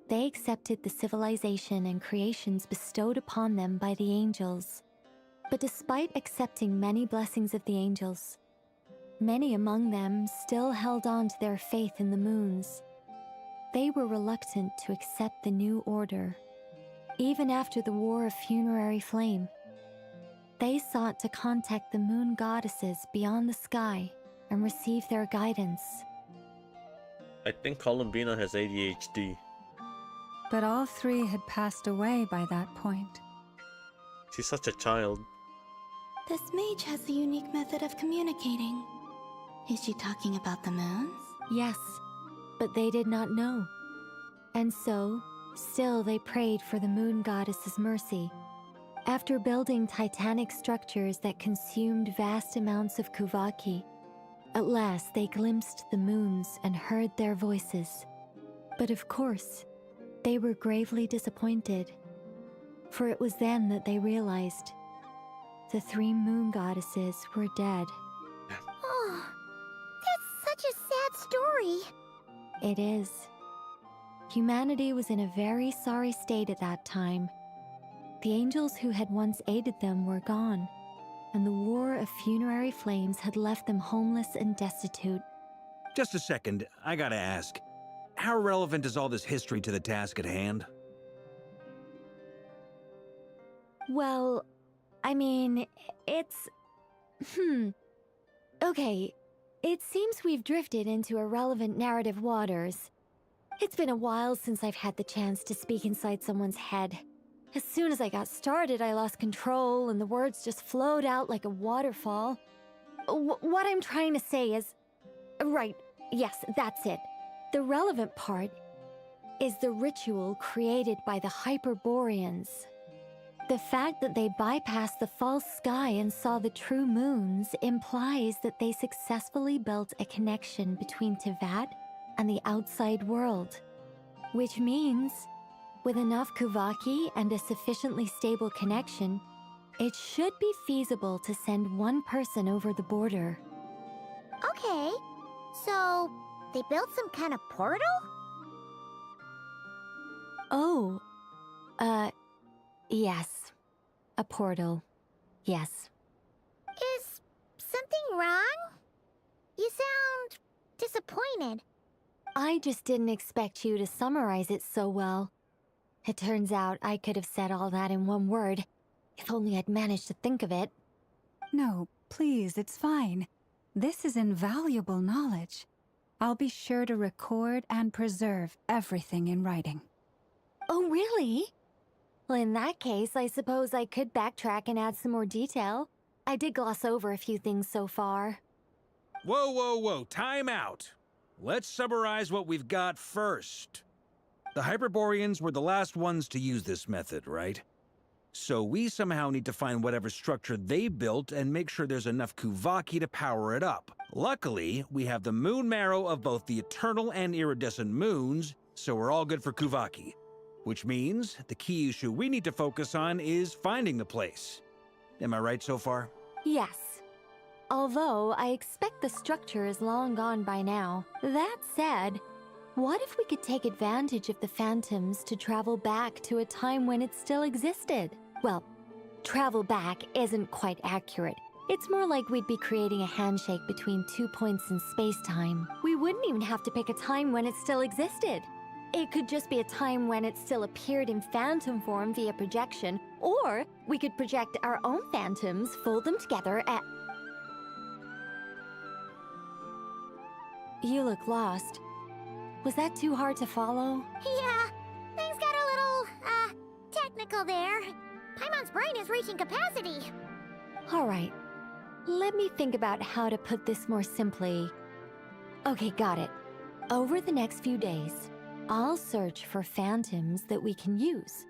They accepted the civilization and creations bestowed upon them by the angels. But despite accepting many blessings of the angels, many among them still held on to their faith in the moons. They were reluctant to accept the new order. Even after the War of Funerary Flame, they sought to contact the moon goddesses beyond the sky and receive their guidance. I think Columbina has ADHD. But all three had passed away by that point. She's such a child. This mage has a unique method of communicating. Is she talking about the moons? Yes, but they did not know. And so, still they prayed for the moon goddess's mercy. After building titanic structures that consumed vast amounts of Kuvaki, at last they glimpsed the moons and heard their voices. But of course, they were gravely disappointed. For it was then that they realized the three moon goddesses were dead. Oh, that's such a sad story. It is. Humanity was in a very sorry state at that time. The angels who had once aided them were gone, and the War of Funerary Flames had left them homeless and destitute. Just a second, I gotta ask. How relevant is all this history to the task at hand? Well, I mean, it's... Okay, it seems we've drifted into irrelevant narrative waters. It's been a while since I've had the chance to speak inside someone's head. As soon as I got started, I lost control and the words just flowed out like a waterfall. What I'm trying to say is... Right, yes, that's it. The relevant part is the ritual created by the Hyperboreans. The fact that they bypassed the false sky and saw the true moons implies that they successfully built a connection between Tevat and the outside world. Which means, with enough Kuvaki and a sufficiently stable connection, it should be feasible to send one person over the border. Okay, so they built some kind of portal? Oh, yes. A portal. Yes. Is something wrong? You sound disappointed. I just didn't expect you to summarize it so well. It turns out I could have said all that in one word, if only I'd managed to think of it. No, please, it's fine. This is invaluable knowledge. I'll be sure to record and preserve everything in writing. Oh, really? Well, in that case, I suppose I could backtrack and add some more detail. I did gloss over a few things so far. Whoa, whoa, whoa, time out. Let's summarize what we've got first. The Hyperboreans were the last ones to use this method, right? So we somehow need to find whatever structure they built and make sure there's enough Kuvaki to power it up. Luckily, we have the moon marrow of both the eternal and iridescent moons, so we're all good for Kuvaki. Which means the key issue we need to focus on is finding the place. Am I right so far? Yes. Although I expect the structure is long gone by now. That said, what if we could take advantage of the phantoms to travel back to a time when it still existed? Well, travel back isn't quite accurate. It's more like we'd be creating a handshake between 2 points in space-time. We wouldn't even have to pick a time when it still existed. It could just be a time when it still appeared in phantom form via projection, or we could project our own phantoms, fold them together, and... You look lost. Was that too hard to follow? Yeah, things got a little, technical there. Paimon's brain is reaching capacity. Alright, let me think about how to put this more simply. Okay, got it. Over the next few days, I'll search for phantoms that we can use.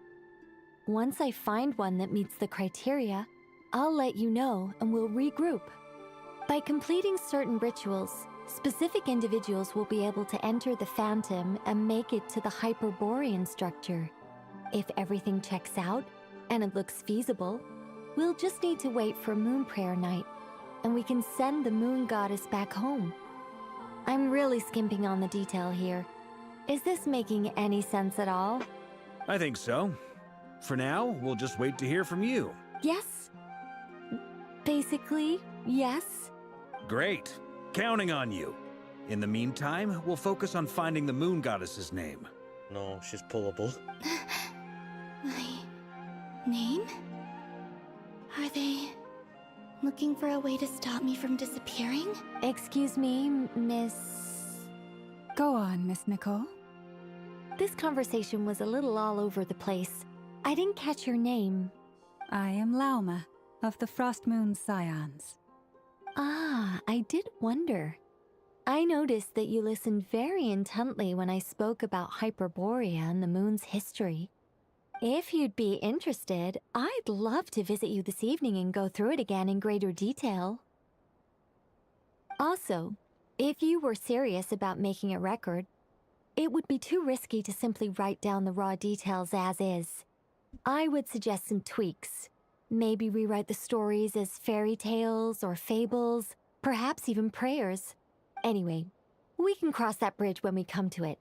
Once I find one that meets the criteria, I'll let you know and we'll regroup. By completing certain rituals, specific individuals will be able to enter the phantom and make it to the Hyperborean structure. If everything checks out, and it looks feasible, we'll just need to wait for Moon Prayer Night, and we can send the Moon Goddess back home. I'm really skimping on the detail here. Is this making any sense at all? I think so. For now, we'll just wait to hear from you. Yes. Basically, yes. Great. Counting on you. In the meantime, we'll focus on finding the Moon Goddess's name. No, she's pullable. My name? Are they looking for a way to stop me from disappearing? Excuse me, Miss... Go on, Miss Nicole. This conversation was a little all over the place. I didn't catch your name. I am Lauma, of the Frost Moon Scions. Ah, I did wonder. I noticed that you listened very intently when I spoke about Hyperborea and the moon's history. If you'd be interested, I'd love to visit you this evening and go through it again in greater detail. Also, if you were serious about making a record, it would be too risky to simply write down the raw details as is. I would suggest some tweaks. Maybe rewrite the stories as fairy tales or fables, perhaps even prayers. Anyway, we can cross that bridge when we come to it.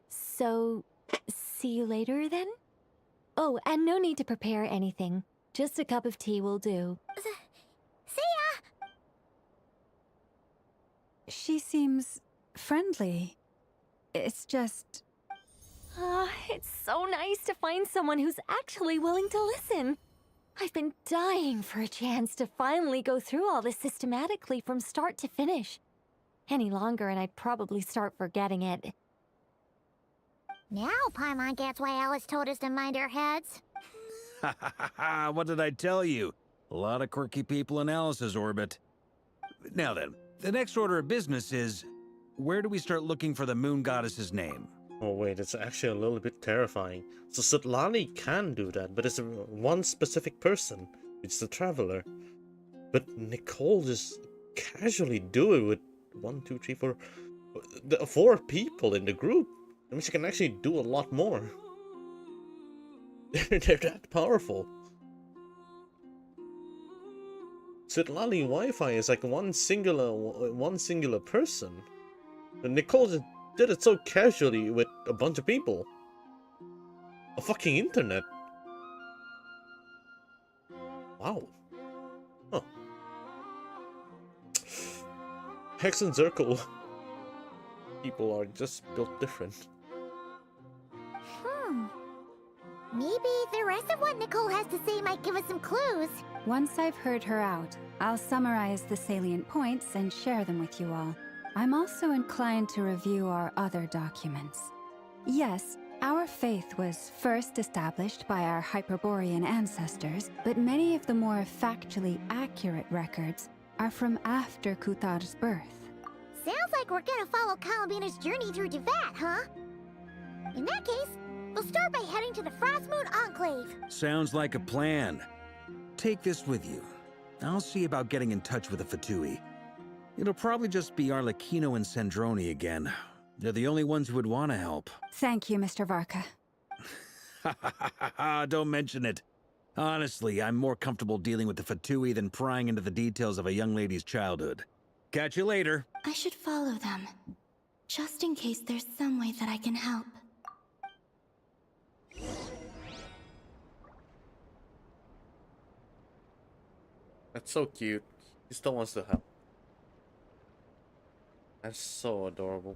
So, see you later then? Oh, and no need to prepare anything. Just a cup of tea will do. See ya! She seems friendly. It's just... It's so nice to find someone who's actually willing to listen. I've been dying for a chance to finally go through all this systematically from start to finish. Any longer and I'd probably start forgetting it. Now Paimon gets why Alice told us to mind our heads. Ha ha ha ha! What did I tell you? A lot of quirky people in Alice's orbit. Now then, the next order of business is... where do we start looking for the Moon Goddess's name? Oh wait, it's actually a little bit terrifying. So Svetlana can do that, but it's one specific person. It's the Traveler. But Nicole just casually do it with 1, 2, 3, 4... 4 people in the group. I mean, she can actually do a lot more. They're that powerful. Svetlana Wi-Fi is like one singular person. And Nicole just did it so casually with a bunch of people. A fucking internet. Wow. Huh. Hex and Circle. People are just built different. Maybe the rest of what Nicole has to say might give us some clues. Once I've heard her out, I'll summarize the salient points and share them with you all. I'm also inclined to review our other documents. Yes, our faith was first established by our Hyperborean ancestors, but many of the more factually accurate records are from after Kutar's birth. Sounds like we're gonna follow Kalabina's journey through Teyvat, huh? In that case, We'll start by heading to the Frost Moon Enclave. Sounds like a plan. Take this with you. I'll see about getting in touch with the Fatui. It'll probably just be Arlecchino and Sandroni again. They're the only ones who would want to help. Thank you, Mr. Varka. Don't mention it. Honestly, I'm more comfortable dealing with the Fatui than prying into the details of a young lady's childhood. Catch you later. I should follow them, just in case there's some way that I can help. That's so cute. He still wants to help. That's so adorable.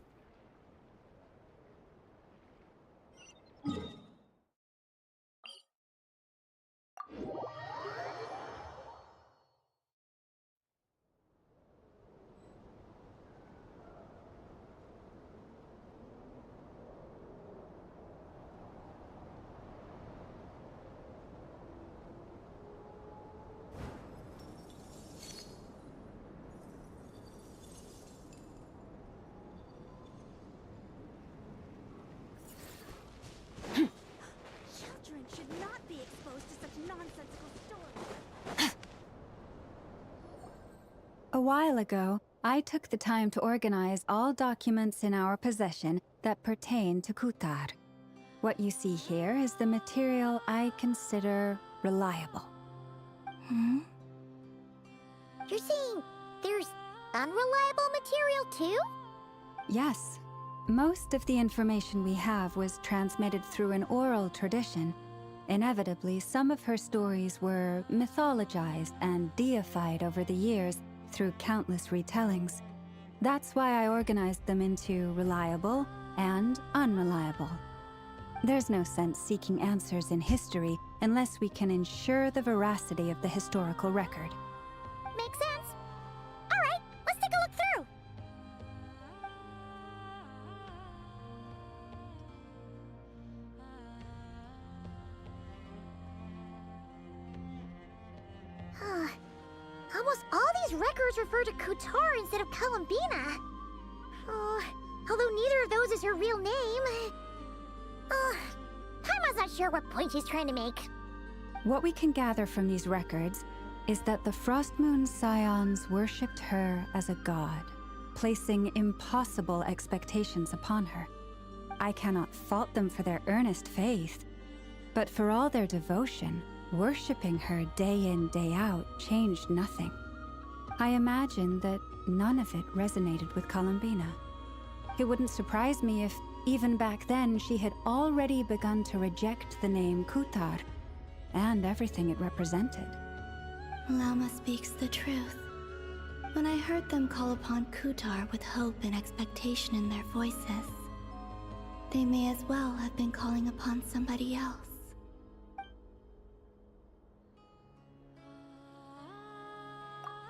Children should not be exposed to such nonsensical stories. A while ago, I took the time to organize all documents in our possession that pertain to Kutar. What you see here is the material I consider reliable. You're saying there's unreliable material too? Yes. Most of the information we have was transmitted through an oral tradition. Inevitably, some of her stories were mythologized and deified over the years through countless retellings. That's why I organized them into reliable and unreliable. There's no sense seeking answers in history unless we can ensure the veracity of the historical record. Makes sense. All right, let's take a look through. Almost all these records refer to Kutar instead of Columbina. Although neither of those is her real name. Paimon's not sure what point she's trying to make. What we can gather from these records is that the Frost Moon Scions worshipped her as a god, placing impossible expectations upon her. I cannot fault them for their earnest faith, but for all their devotion, worshipping her day in, day out changed nothing. I imagine that none of it resonated with Columbina. It wouldn't surprise me if, even back then, she had already begun to reject the name Kutar and everything it represented. Lama speaks the truth. When I heard them call upon Kutar with hope and expectation in their voices, they may as well have been calling upon somebody else.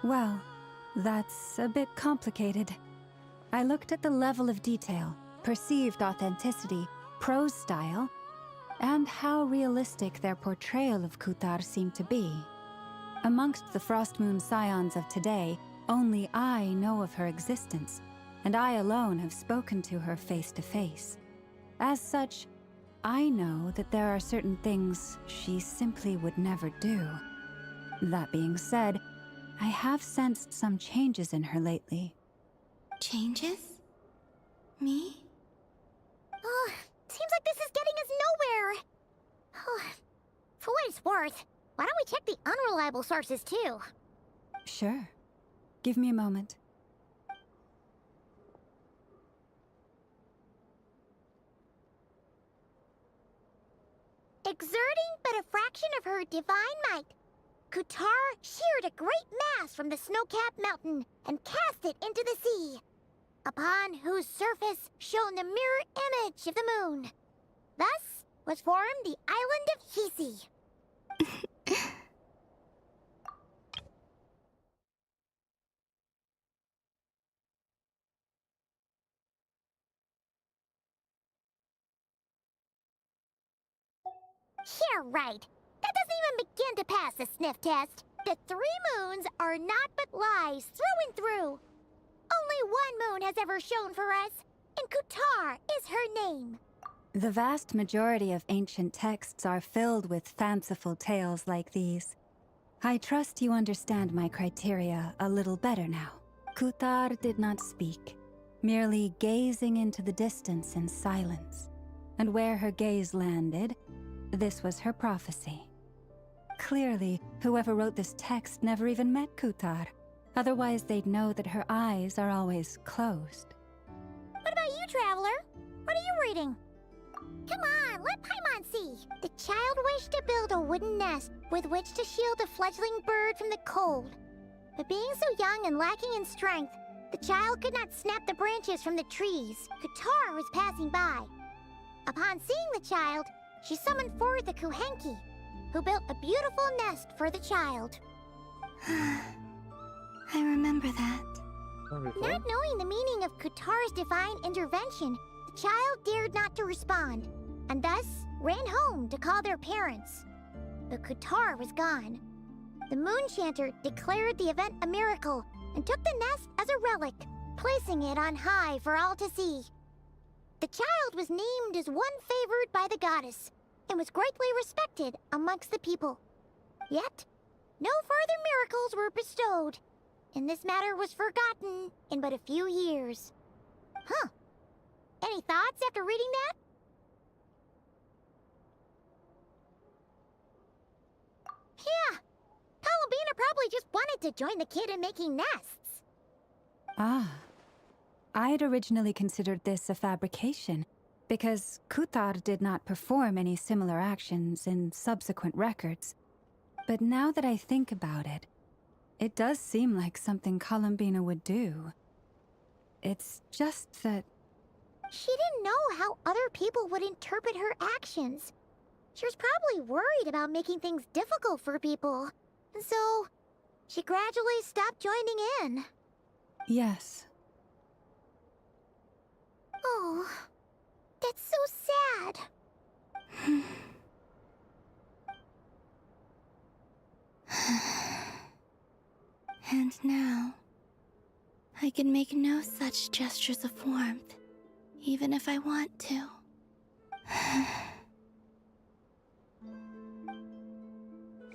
Well, that's a bit complicated. I looked at the level of detail, perceived authenticity, prose style, and how realistic their portrayal of Kutar seemed to be. Amongst the Frost Moon Scions of today, only I know of her existence, and I alone have spoken to her face to face. As such, I know that there are certain things she simply would never do. That being said, I have sensed some changes in her lately. Changes? Me? Seems like this is getting us nowhere. For what it's worth, why don't we check the unreliable sources too? Sure. Give me a moment. Exerting but a fraction of her divine might, Kutar sheared a great mass from the snow-capped mountain and cast it into the sea, upon whose surface shone the mirror image of the moon. Thus was formed the island of Hisi. You're right. That doesn't even begin to pass the sniff test. The 3 moons are not but lies through and through. Only one moon has ever shone for us, and Kutar is her name. The vast majority of ancient texts are filled with fanciful tales like these. I trust you understand my criteria a little better now. Kutar did not speak, merely gazing into the distance in silence. And where her gaze landed, this was her prophecy. Clearly, whoever wrote this text never even met Kutar. Otherwise, they'd know that her eyes are always closed. What about you, Traveler? What are you reading? Come on, let Paimon see. The child wished to build a wooden nest with which to shield a fledgling bird from the cold. But being so young and lacking in strength, the child could not snap the branches from the trees. Kutar was passing by. Upon seeing the child, she summoned forth the Kuhenki, who built a beautiful nest for the child. I remember that. Not knowing the meaning of Kutar's divine intervention, the child dared not to respond, and thus ran home to call their parents. But Kutar was gone. The Moon Chanter declared the event a miracle and took the nest as a relic, placing it on high for all to see. The child was named as one favored by the goddess, and was greatly respected amongst the people. Yet, no further miracles were bestowed, and this matter was forgotten in but a few years. Huh. Any thoughts after reading that? Yeah. Columbina probably just wanted to join the kid in making nests. Ah. I'd originally considered this a fabrication, because Kutar did not perform any similar actions in subsequent records. But now that I think about it, it does seem like something Columbina would do. It's just that... She didn't know how other people would interpret her actions. She was probably worried about making things difficult for people. And so, she gradually stopped joining in. Yes. Oh, that's so sad. And now, I can make no such gestures of warmth, even if I want to.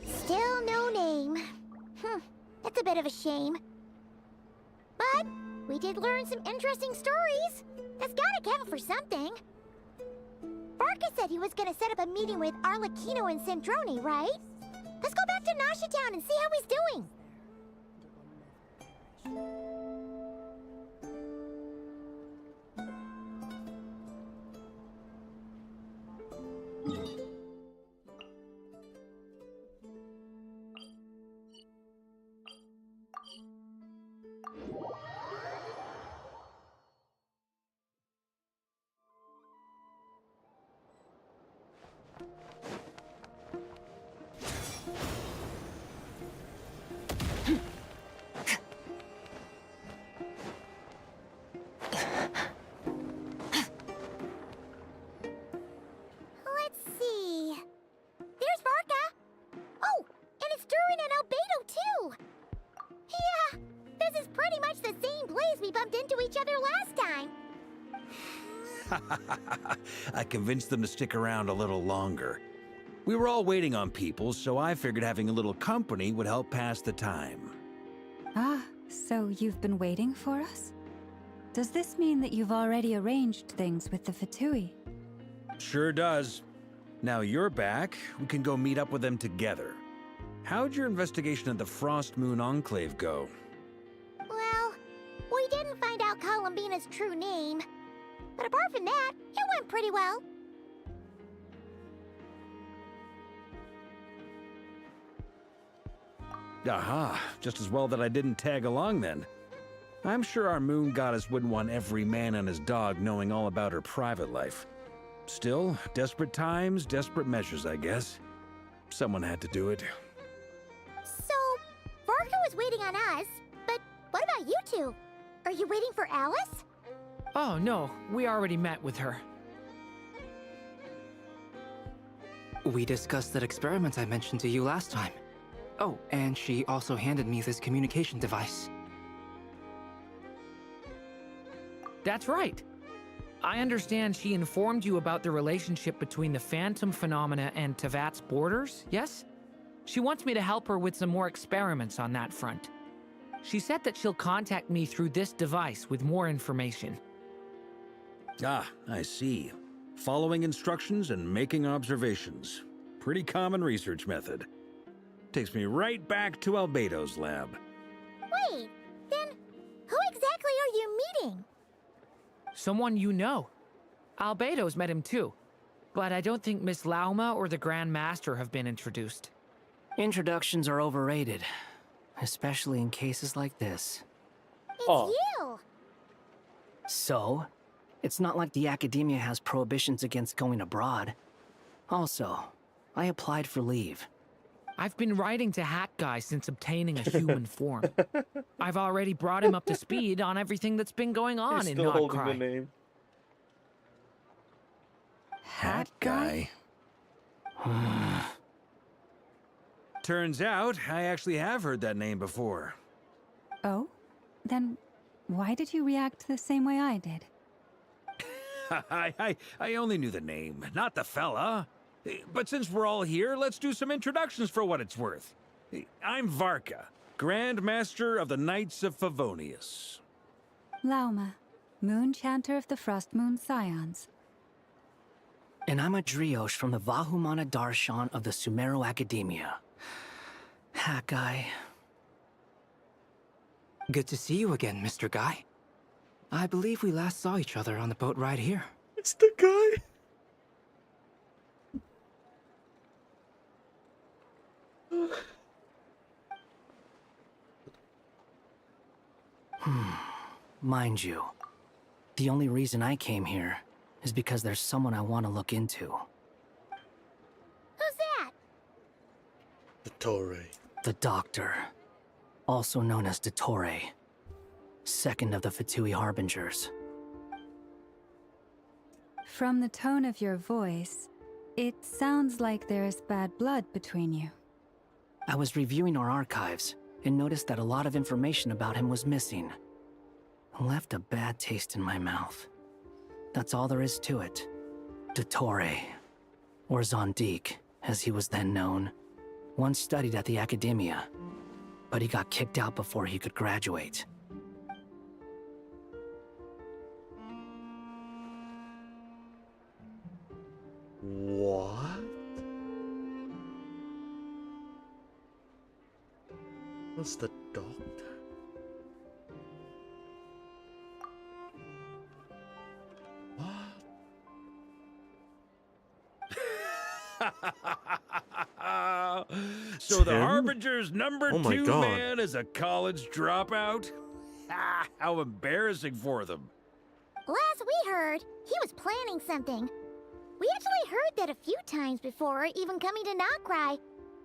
Still no name. That's a bit of a shame. But we did learn some interesting stories. That's gotta count for something. Varka said he was gonna set up a meeting with Arlecchino and Sandrone, right? Let's go back to Nasha Town and see how he's doing. Let's see. There's Varka. Oh, and it's Durin and Albedo too. Yeah, this is pretty much the same place we bumped into each other last time. I convinced them to stick around a little longer. We were all waiting on people, so I figured having a little company would help pass the time. Ah, so you've been waiting for us? Does this mean that you've already arranged things with the Fatui? Sure does. Now you're back, we can go meet up with them together. How'd your investigation of the Frost Moon Enclave go? Well, we didn't find out Columbina's true name. But apart from that, it went pretty well. Aha, just as well that I didn't tag along then. I'm sure our moon goddess wouldn't want every man and his dog knowing all about her private life. Still, desperate times, desperate measures, I guess. Someone had to do it. So, Varka was waiting on us, but what about you two? Are you waiting for Alice? Oh, no, we already met with her. We discussed that experiment I mentioned to you last time. Oh, and she also handed me this communication device. That's right. I understand she informed you about the relationship between the phantom phenomena and Tevat's borders, yes? She wants me to help her with some more experiments on that front. She said that she'll contact me through this device with more information. Ah, I see. Following instructions and making observations. Pretty common research method. Takes me right back to Albedo's lab. Wait, then who exactly are you meeting? Someone you know. Albedo's met him too. But I don't think Miss Lauma or the Grand Master have been introduced. Introductions are overrated, especially in cases like this. It's you! So, it's not like the academia has prohibitions against going abroad. Also, I applied for leave. I've been writing to Hat Guy since obtaining a human form. I've already brought him up to speed on everything that's been going on He's in still Not holding Cry. the name. Hat guy? Turns out, I actually have heard that name before. Oh? Then why did you react the same way I did? I only knew the name, not the fella. But since we're all here, let's do some introductions for what it's worth. I'm Varka, Grand Master of the Knights of Favonius. Lauma, Moon Chanter of the Frost Moon Scions. And I'm a Drioche from the Vahumana Darshan of the Sumero Academia. Hat Guy. Good to see you again, Mr. Guy. I believe we last saw each other on the boat ride here. It's the guy. Mind you, the only reason I came here is because there's someone I want to look into. Who's that? Dottore. The Doctor, also known as Dottore, second of the Fatui Harbingers. From the tone of your voice, it sounds like there is bad blood between you. I was reviewing our archives and noticed that a lot of information about him was missing. Left a bad taste in my mouth. That's all there is to it. Dottore, or Zondique, as he was then known, once studied at the Academia, but he got kicked out before he could graduate. What? What's the doctor? So the Tim? Harbinger's number Oh my 2 God. man is a college dropout? How embarrassing for them. Last we heard, he was planning something. We actually heard that a few times before, even coming to Not Cry.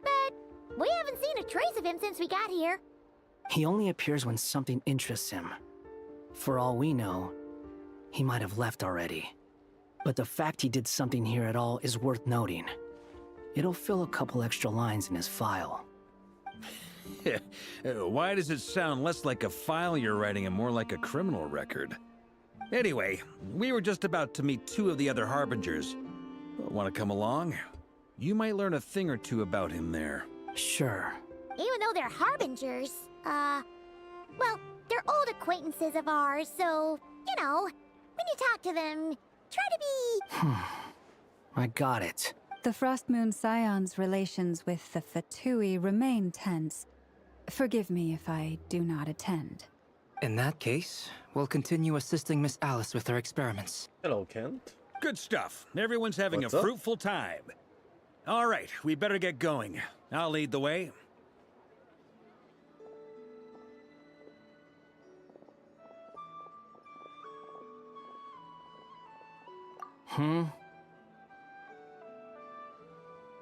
But we haven't seen a trace of him since we got here. He only appears when something interests him. For all we know, he might have left already. But the fact he did something here at all is worth noting. It'll fill a couple extra lines in his file. Why does it sound less like a file you're writing and more like a criminal record? Anyway, we were just about to meet 2 of the other Harbingers. Want to come along? You might learn a thing or two about him there. Sure. Even though they're harbingers, well, they're old acquaintances of ours, so, you know, when you talk to them, try to be... I got it. The Frost Moon Scions' relations with the Fatui remain tense. Forgive me if I do not attend. In that case, we'll continue assisting Miss Alice with her experiments. Hello, Kent. Good stuff. Everyone's having What's a up? fruitful time. All right, we better get going. I'll lead the way.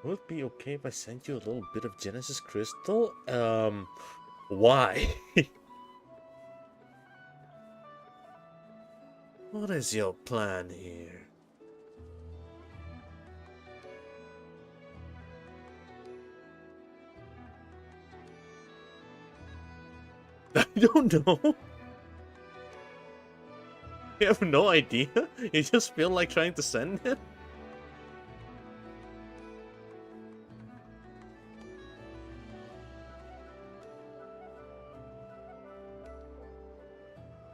Would it be okay if I sent you a little bit of Genesis Crystal? Why? What is your plan here? I don't know. You have no idea? You just feel like trying to send it?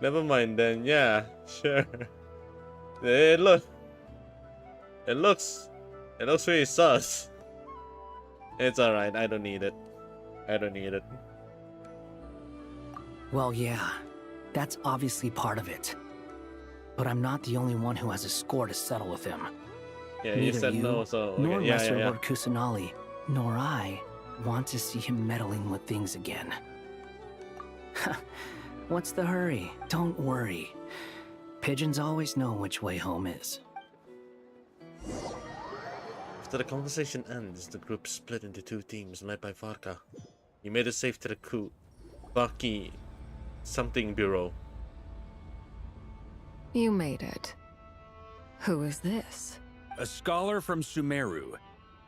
Never mind then, yeah, sure. It looks really sus. It's alright, I don't need it. I don't need it. Well, yeah, that's obviously part of it. But I'm not the only one who has a score to settle with him. Yeah, Neither you said you, no, so okay. nor Yeah, Lesser yeah, yeah. Lord Kusanali, nor I want to see him meddling with things again. What's the hurry? Don't worry. Pigeons always know which way home is. After the conversation ends, the group split into two teams led by Varka. He made it safe to the Baki something bureau. You made it. Who is this? A scholar from Sumeru.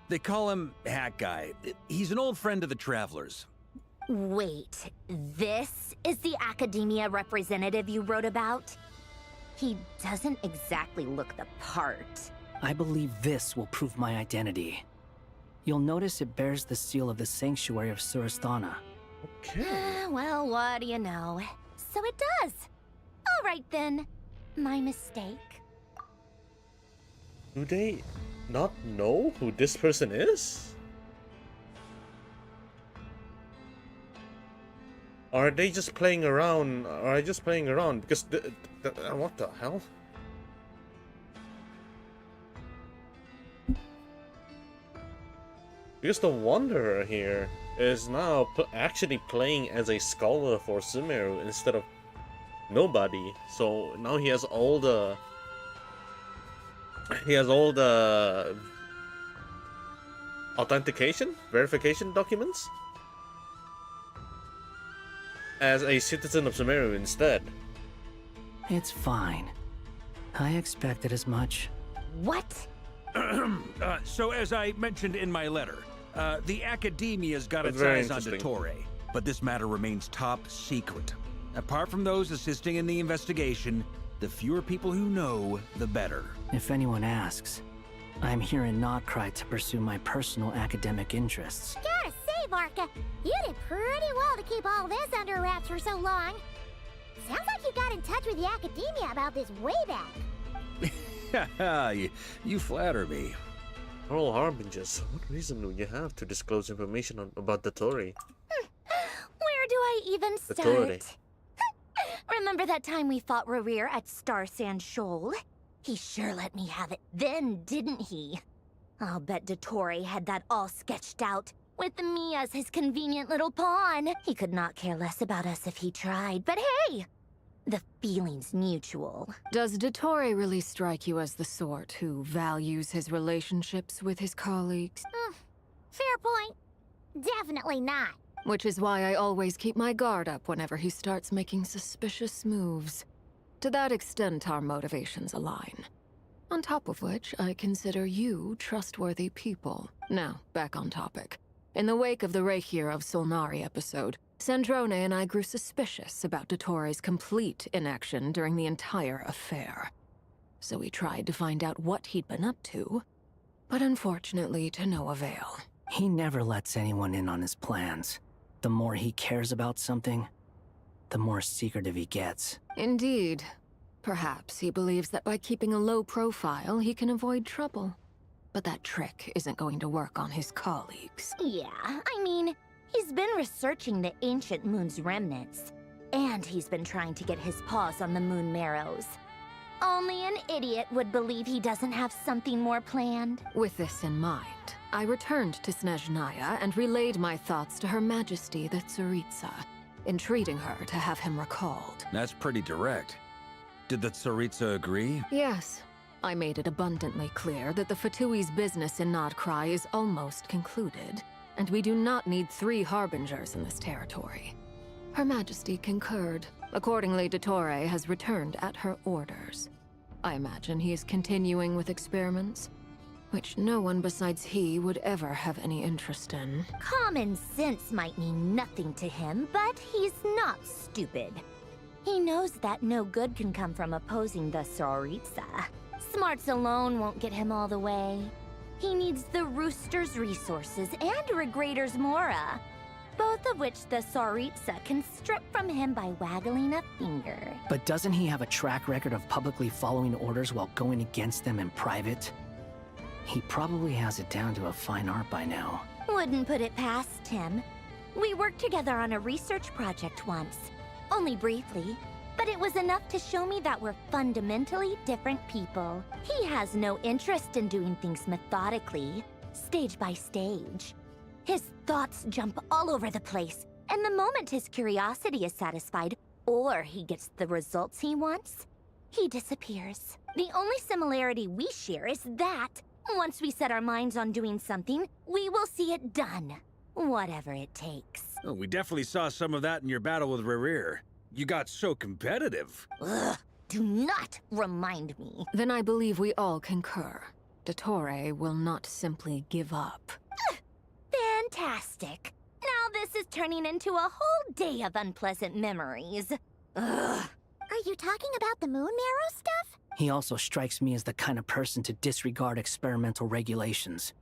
They call him Hat Guy. He's an old friend of the Travelers. Wait, this is the academia representative you wrote about? He doesn't exactly look the part. I believe this will prove my identity. You'll notice it bears the seal of the Sanctuary of Surasthana. Okay. Well, what do you know? So it does. All right then. My mistake. Do they not know who this person is? Are they just playing around? Are I just playing around? Because what the hell? Because the Wanderer here is now actually playing as a scholar for Sumeru instead of nobody. So now he has all the authentication, verification documents as a citizen of Sumeru instead. It's fine. I expected as much. What? So as I mentioned in my letter, the Academia's got its Very eyes on interesting. Dottore, but this matter remains top secret. Apart from those assisting in the investigation, the fewer people who know, the better. If anyone asks, I'm here in Notcry to pursue my personal academic interests. Gotta say, Varka, you did pretty well to keep all this under wraps for so long. Sounds like you got in touch with the academia about this way back. you flatter me. Moral Harbingers, what reason do you have to disclose information about Dottore? Where do I even start? Dottore. Remember that time we fought Rerir at Star Sand Shoal? He sure let me have it then, didn't he? I'll bet Dottore had that all sketched out, with me as his convenient little pawn. He could not care less about us if he tried, but hey! The feeling's mutual. Does Dottore really strike you as the sort who values his relationships with his colleagues? Fair point. Definitely not. Which is why I always keep my guard up whenever he starts making suspicious moves. To that extent, our motivations align. On top of which, I consider you trustworthy people. Now, back on topic. In the wake of the Reikir of Solnari episode, Sandrone and I grew suspicious about Dottore's complete inaction during the entire affair. So we tried to find out what he'd been up to, but unfortunately to no avail. He never lets anyone in on his plans. The more he cares about something, the more secretive he gets. Indeed. Perhaps he believes that by keeping a low profile, he can avoid trouble. But that trick isn't going to work on his colleagues. Yeah, I mean, he's been researching the ancient moon's remnants. And he's been trying to get his paws on the moon marrows. Only an idiot would believe he doesn't have something more planned. With this in mind, I returned to Snezhnaya and relayed my thoughts to Her Majesty the Tsaritsa, entreating her to have him recalled. That's pretty direct. Did the Tsaritsa agree? Yes. I made it abundantly clear that the Fatui's business in Notcry is almost concluded, and we do not need 3 harbingers in this territory. Her Majesty concurred. Accordingly, Dottore has returned at her orders. I imagine he is continuing with experiments, which no one besides he would ever have any interest in. Common sense might mean nothing to him, but he's not stupid. He knows that no good can come from opposing the Tsaritsa. Smarts alone won't get him all the way. He needs the Rooster's resources and Regrator's Mora, both of which the Tsaritsa can strip from him by waggling a finger. But doesn't he have a track record of publicly following orders while going against them in private? He probably has it down to a fine art by now. Wouldn't put it past him. We worked together on a research project once. Only briefly, but it was enough to show me that we're fundamentally different people. He has no interest in doing things methodically, stage by stage. His thoughts jump all over the place, and the moment his curiosity is satisfied, or he gets the results he wants, he disappears. The only similarity we share is that, once we set our minds on doing something, we will see it done. Whatever it takes. Oh, we definitely saw some of that in your battle with Rerir. You got so competitive. Ugh, do not remind me. Then I believe we all concur. Dottore will not simply give up. Fantastic. Now this is turning into a whole day of unpleasant memories. Ugh. Are you talking about the moon marrow stuff? He also strikes me as the kind of person to disregard experimental regulations,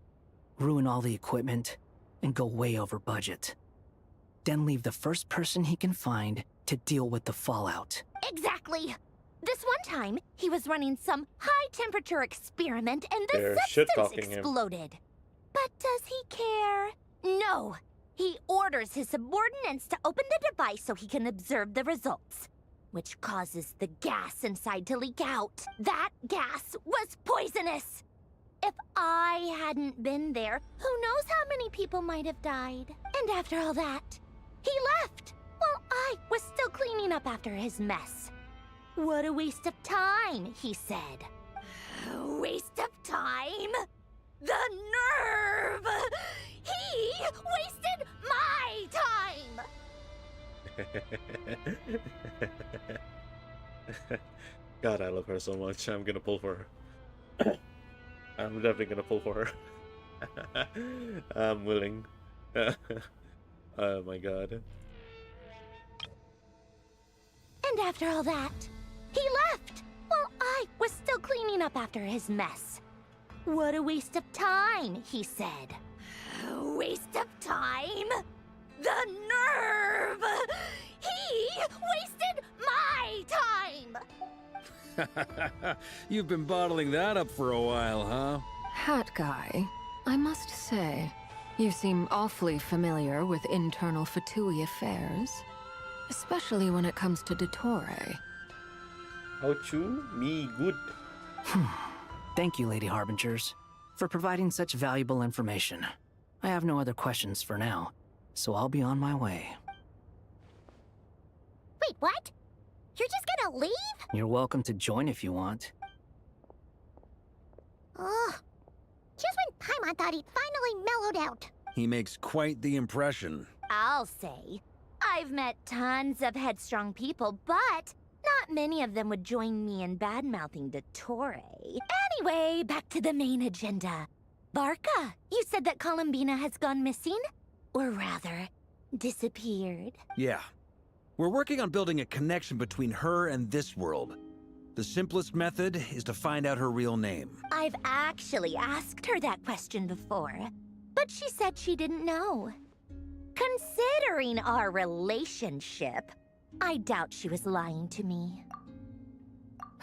ruin all the equipment, and go way over budget. Then leave the first person he can find to deal with the fallout. Exactly. This one time, he was running some high-temperature experiment and the They're substance shit-talking him. exploded. But does he care? No. He orders his subordinates to open the device so he can observe the results, which causes the gas inside to leak out. That gas was poisonous. If I hadn't been there, who knows how many people might have died. And after all that, he left while I was still cleaning up after his mess. What a waste of time, he said. Waste of time? The nerve! He wasted my time! God, I love her so much. I'm gonna pull for her. I'm definitely gonna pull for her. I'm willing. Oh my god. And after all that, he left while I was still cleaning up after his mess. What a waste of time, he said. Waste of time? The nerve! He wasted my time! You've been bottling that up for a while, huh? Hat guy, I must say, you seem awfully familiar with internal Fatui affairs. Especially when it comes to Dottore. How you? Me good. Thank you, Lady Harbingers, for providing such valuable information. I have no other questions for now, so I'll be on my way. Wait, what? You're just gonna leave? You're welcome to join if you want. Ugh. Just when Paimon thought he'd finally mellowed out. He makes quite the impression. I'll say. I've met tons of headstrong people, but not many of them would join me in bad-mouthing Dottore. Anyway, back to the main agenda. Barca, you said that Columbina has gone missing? Or rather, disappeared. Yeah. We're working on building a connection between her and this world. The simplest method is to find out her real name. I've actually asked her that question before, but she said she didn't know. Considering our relationship, I doubt she was lying to me.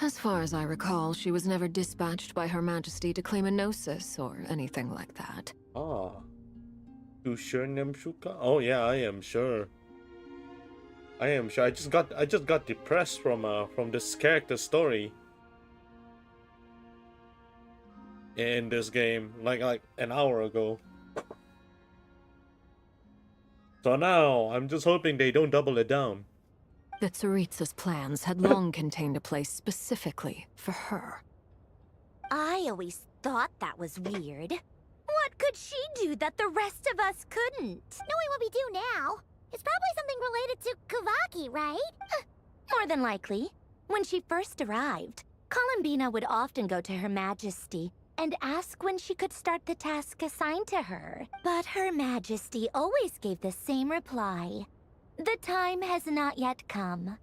As far as I recall, she was never dispatched by Her Majesty to claim a gnosis or anything like that. Ah. You sure, Nemshuka? Oh yeah, I am sure. I am sure. I just got depressed from this character story in this game like an hour ago. So now I'm just hoping they don't double it down. The Tsaritsa's plans had long contained a place specifically for her. I always thought that was weird. What could she do that the rest of us couldn't? Knowing what we do now, it's probably something related to Kavaki, right? More than likely. When she first arrived, Columbina would often go to Her Majesty and ask when she could start the task assigned to her. But Her Majesty always gave the same reply. The time has not yet come.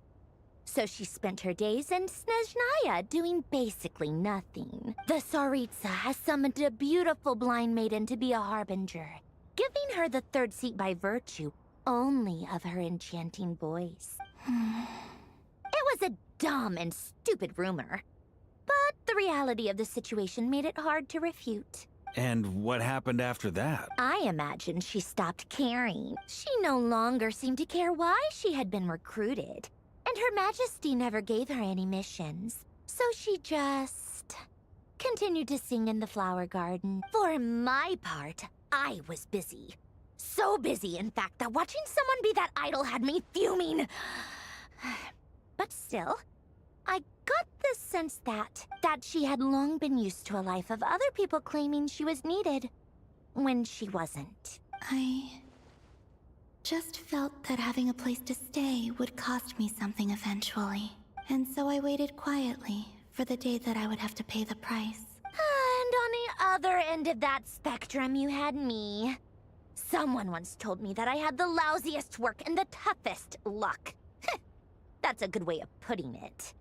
So she spent her days in Snezhnaya doing basically nothing. The Tsaritsa has summoned a beautiful blind maiden to be a harbinger, giving her the third seat by virtue only of her enchanting voice. It was a dumb and stupid rumor, but the reality of the situation made it hard to refute. And what happened after that? I imagine she stopped caring. She no longer seemed to care why she had been recruited. And Her Majesty never gave her any missions. So she just continued to sing in the flower garden. For my part, I was busy. So busy, in fact, that watching someone be that idol had me fuming. But still, I got the sense that she had long been used to a life of other people claiming she was needed when she wasn't. I just felt that having a place to stay would cost me something eventually. And so I waited quietly for the day that I would have to pay the price. And on the other end of that spectrum, you had me. Someone once told me that I had the lousiest work and the toughest luck. That's a good way of putting it.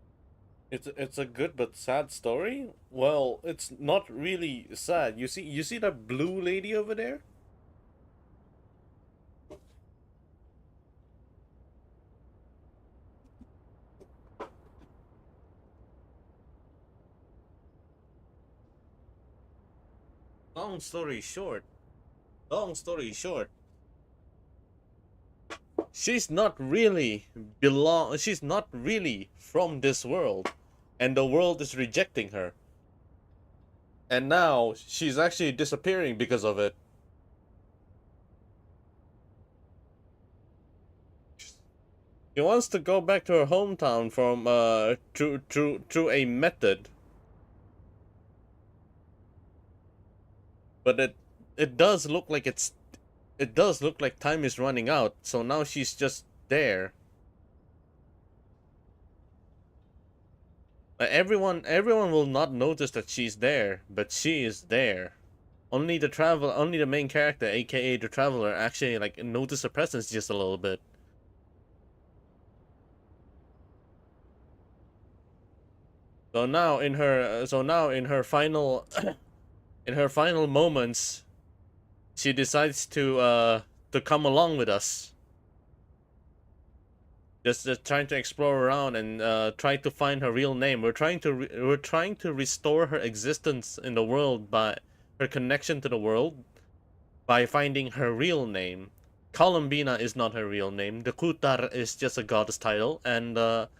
It's a good but sad story. Well, it's not really sad. You see that blue lady over there? Long story short, she's not really from this world, and the world is rejecting her. And now she's actually disappearing because of it. She wants to go back to her hometown from through a method. But it does look like time is running out, so now she's just there. Everyone will not notice that she's there, but she is there. Only the main character, aka the traveler, actually like notice her presence just a little bit. So now in her final in her final moments, she decides to come along with us. Just trying to explore around and try to find her real name. We're trying to restore her existence in the world by her connection to the world by finding her real name. Columbina is not her real name. The Kutar is just a goddess title, and a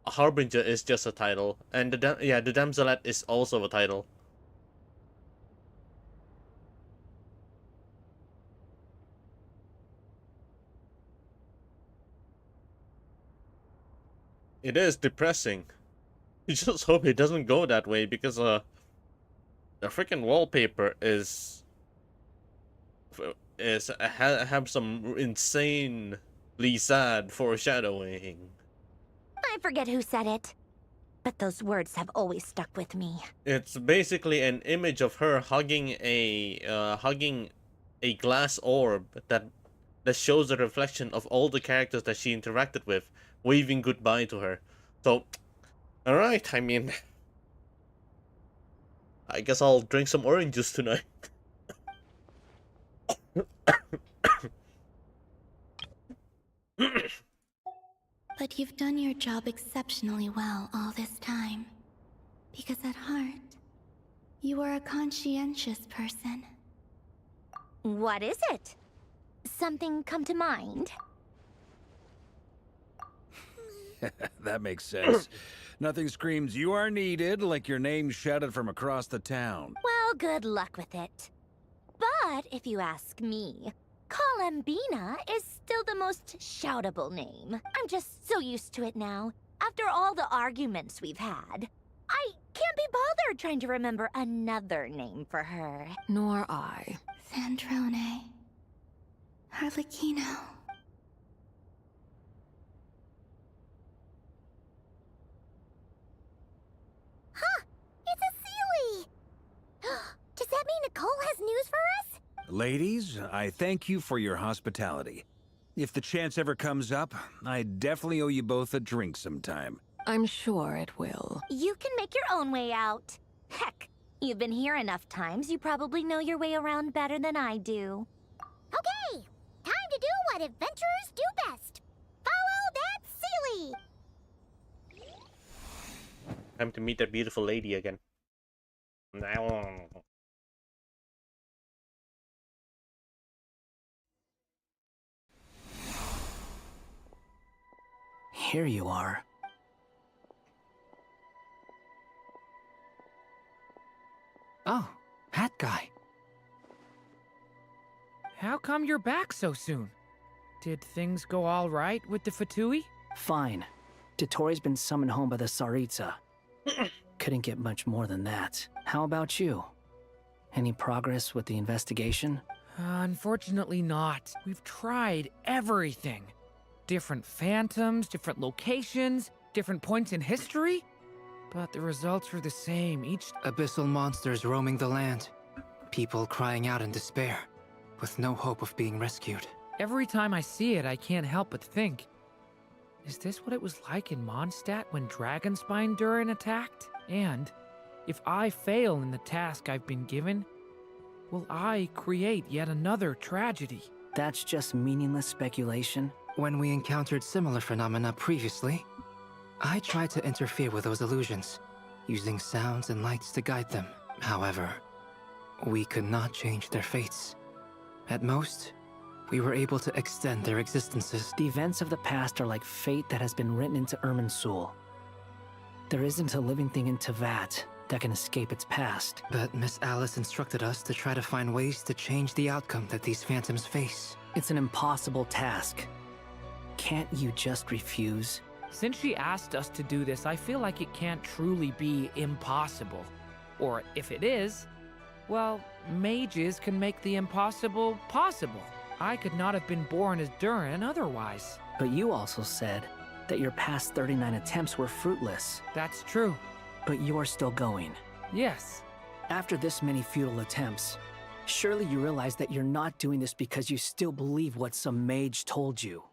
Harbinger is just a title, and the Damselet is also a title. It is depressing. You just hope it doesn't go that way, because the freaking wallpaper have some insanely sad foreshadowing. I forget who said it, but those words have always stuck with me. It's basically an image of her hugging a glass orb that shows a reflection of all the characters that she interacted with, waving goodbye to her. So, alright, I mean, I guess I'll drink some orange juice tonight. But you've done your job exceptionally well all this time. Because at heart, you are a conscientious person. What is it? Something come to mind? That makes sense. Nothing screams you are needed like your name shouted from across the town. Well, good luck with it. But if you ask me, Columbina is still the most shoutable name. I'm just so used to it now. After all the arguments we've had, I can't be bothered trying to remember another name for her. Nor I. Sandrone. Harlequino. Huh! It's a Sealy! Does that mean Nicole has news for us? Ladies, I thank you for your hospitality. If the chance ever comes up, I definitely owe you both a drink sometime. I'm sure it will. You can make your own way out. Heck, you've been here enough times, you probably know your way around better than I do. Okay, time to do what adventurers do best. Follow that Sealy! Time to meet that beautiful lady again. Here you are. Oh, hat guy. How come you're back so soon? Did things go all right with the Fatui? Fine. Dotori's been summoned home by the Tsaritsa. Couldn't get much more than that. How about you? Any progress with the investigation? Unfortunately not. We've tried everything. Different phantoms, different locations, different points in history. But the results were the same each... Abyssal monsters roaming the land. People crying out in despair, with no hope of being rescued. Every time I see it, I can't help but think, is this what it was like in Mondstadt when Dragonspine Durin attacked? And if I fail in the task I've been given, will I create yet another tragedy? That's just meaningless speculation. When we encountered similar phenomena previously, I tried to interfere with those illusions, using sounds and lights to guide them. However, we could not change their fates. At most, we were able to extend their existences. The events of the past are like fate that has been written into Irminsul. There isn't a living thing in Teyvat that can escape its past. But Miss Alice instructed us to try to find ways to change the outcome that these phantoms face. It's an impossible task. Can't you just refuse? Since she asked us to do this, I feel like it can't truly be impossible. Or if it is, well, mages can make the impossible possible. I could not have been born as Durin otherwise. But you also said that your past 39 attempts were fruitless. That's true. But you're still going. Yes. After this many futile attempts, surely you realize that you're not doing this because you still believe what some mage told you.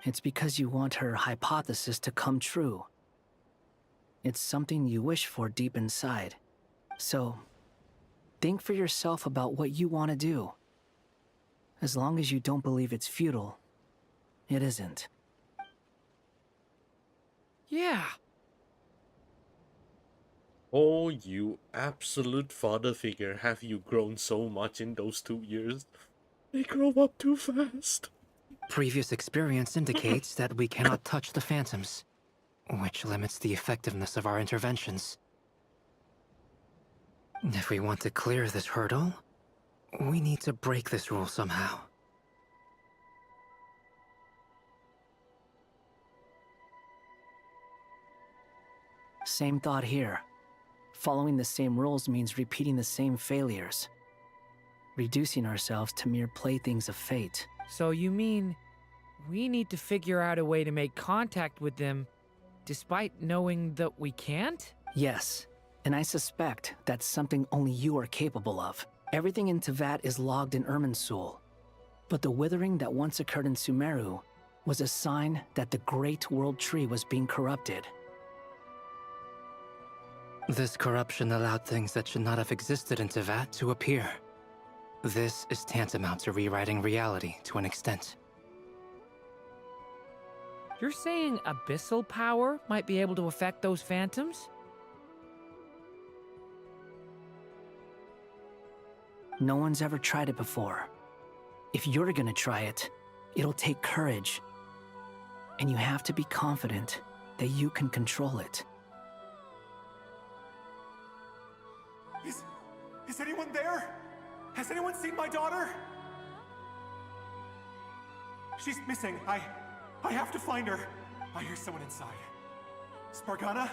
It's because you want her hypothesis to come true. It's something you wish for deep inside. So, think for yourself about what you want to do. As long as you don't believe it's futile, it isn't. Yeah. Oh, you absolute father figure. Have you grown so much in those 2 years? They grow up too fast. Previous experience indicates that we cannot touch the phantoms, which limits the effectiveness of our interventions. If we want to clear this hurdle, we need to break this rule somehow. Same thought here. Following the same rules means repeating the same failures. Reducing ourselves to mere playthings of fate. So you mean we need to figure out a way to make contact with them despite knowing that we can't? Yes, and I suspect that's something only you are capable of. Everything in Teyvat is logged in Irminsul, but the withering that once occurred in Sumeru was a sign that the Great World Tree was being corrupted. This corruption allowed things that should not have existed in Teyvat to appear. This is tantamount to rewriting reality to an extent. You're saying abyssal power might be able to affect those phantoms? No one's ever tried it before. If you're gonna try it, it'll take courage. And you have to be confident that you can control it. Is anyone there? Has anyone seen my daughter? She's missing. I have to find her. I hear someone inside. Spargana?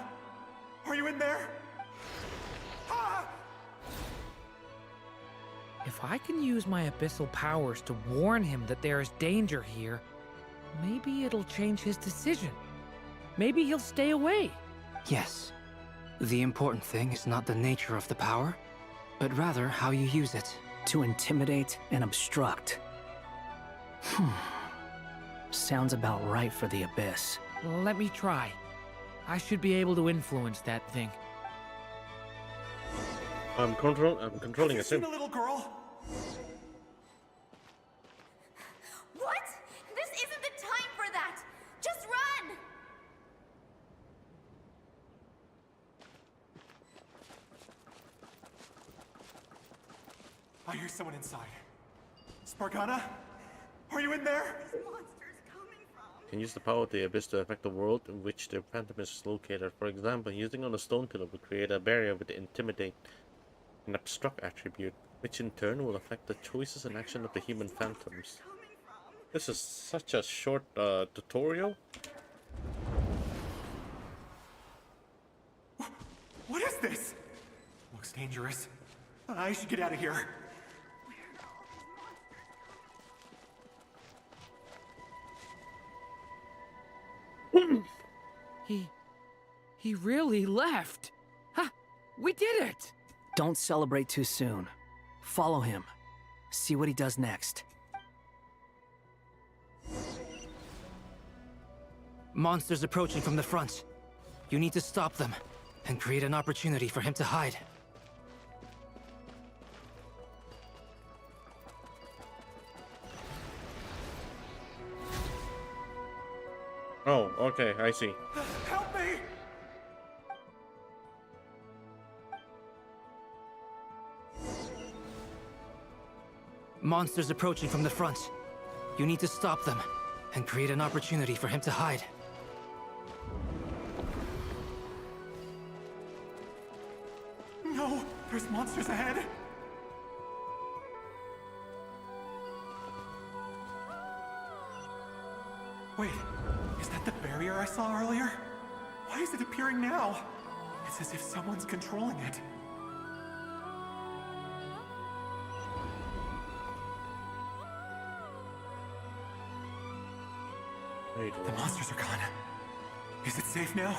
Are you in there? Ah! If I can use my abyssal powers to warn him that there is danger here, maybe it'll change his decision. Maybe he'll stay away. Yes. The important thing is not the nature of the power, but rather how you use it. To intimidate and obstruct. Sounds about right for the Abyss. Let me try. I should be able to influence that thing. I'm controlling a sim. Seen a little girl? What? This isn't the time for that! Just run! I hear someone inside. Spargana? Are you in there? Can use the power of the Abyss to affect the world in which the Phantom is located. For example, using on a stone pillar will create a barrier with the Intimidate, an obstruct attribute, which in turn will affect the choices and action of the human phantoms. This is such a short tutorial. What is this? Looks dangerous. I should get out of here. He really left. Ha! We did it! Don't celebrate too soon. Follow him. See what he does next. Monsters approaching from the front. You need to stop them and create an opportunity for him to hide. Oh, okay, I see. Help me! Monsters approaching from the front. You need to stop them and create an opportunity for him to hide. No, there's monsters ahead. Wait, is that the barrier I saw earlier? Why is it appearing now? It's as if someone's controlling it. Wait, the monsters are gone. Is it safe now?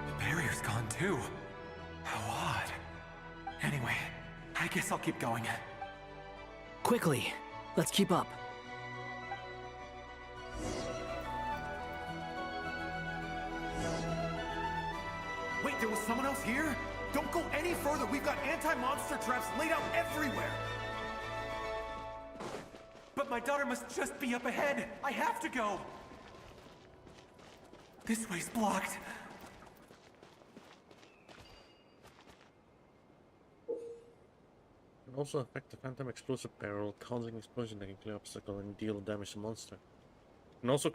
The barrier's gone too. How odd. Anyway, I guess I'll keep going. Quickly, let's keep up. Wait, there was someone else here? Don't go any further. We've got anti-monster traps laid out everywhere. But my daughter must just be up ahead. I have to go. This way's blocked. Can also affect the Phantom explosive barrel, causing explosion that can clear obstacle and deal damage to monster. And also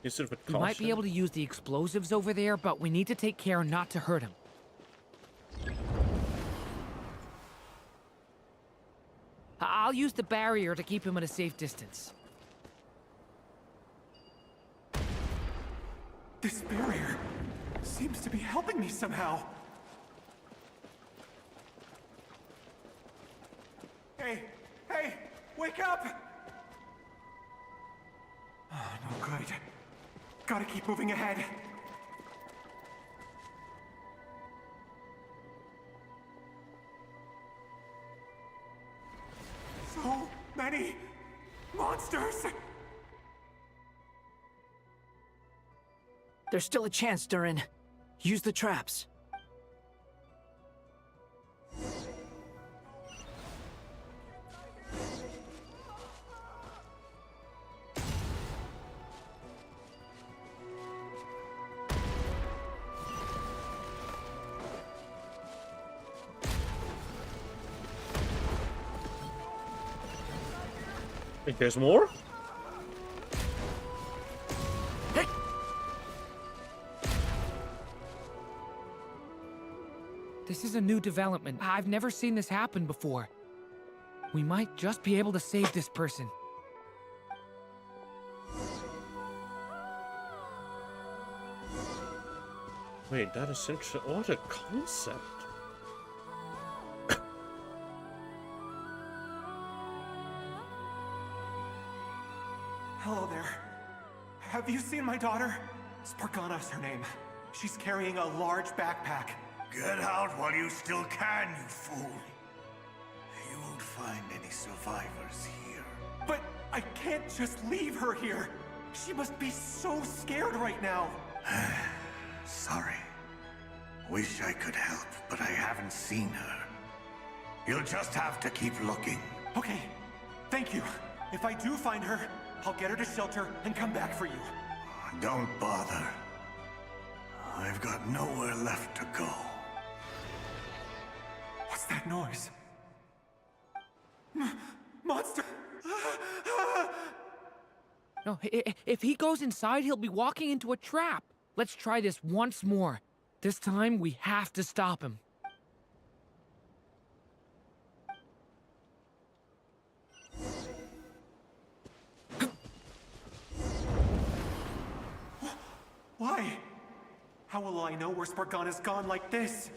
use it with We caution. might be able to use the explosives over there, but we need to take care not to hurt him. I'll use the barrier to keep him at a safe distance. This barrier seems to be helping me somehow. Hey, hey, wake up! Oh, no good. Gotta keep moving ahead. So many monsters! There's still a chance, Durin. Use the traps. Wait, there's more? This is a new development. I've never seen this happen before. We might just be able to save this person. Wait, that is interesting. What a concept. Hello there. Have you seen my daughter? Spargana is her name. She's carrying a large backpack. Get out while you still can, you fool. You won't find any survivors here. But I can't just leave her here. She must be so scared right now. Sorry. Wish I could help, but I haven't seen her. You'll just have to keep looking. Okay, thank you. If I do find her, I'll get her to shelter and come back for you. Don't bother. I've got nowhere left to go. What's that noise? Monster! No, if he goes inside, he'll be walking into a trap. Let's try this once more. This time, we have to stop him. Why? How will I know where Spargana's gone like this?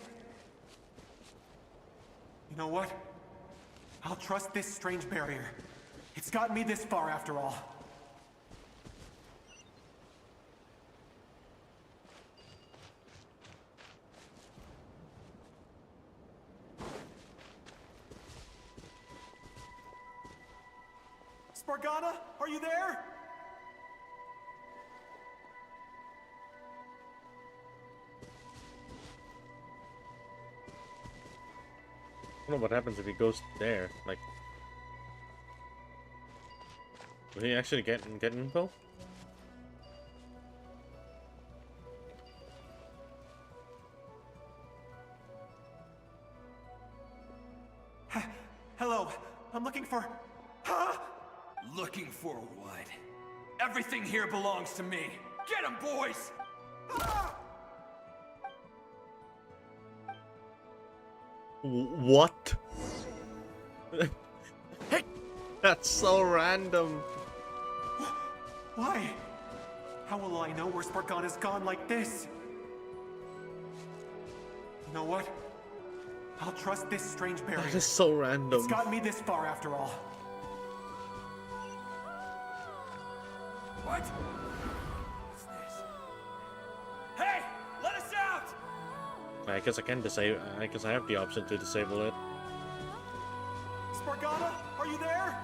You know what? I'll trust this strange barrier. It's gotten me this far after all. Spargana, are you there? I don't know what happens if he goes there. Like, will he actually get info? Hello, I'm looking for... Looking for what? Everything here belongs to me. Get him, boys! What? That's so random. Why? How will I know where Spargana's gone like this? You know what? I'll trust this strange barrier. That is so random. It's gotten me this far after all. What? What's this? Hey! Let us out! I guess I can disable. I guess I have the option to disable it. Spargana, are you there?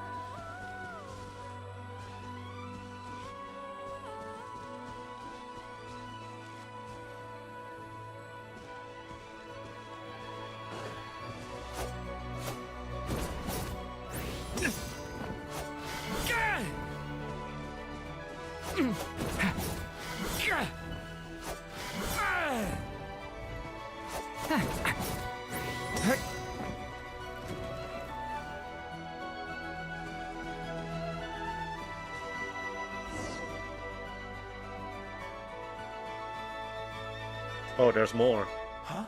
Oh, there's more. Huh?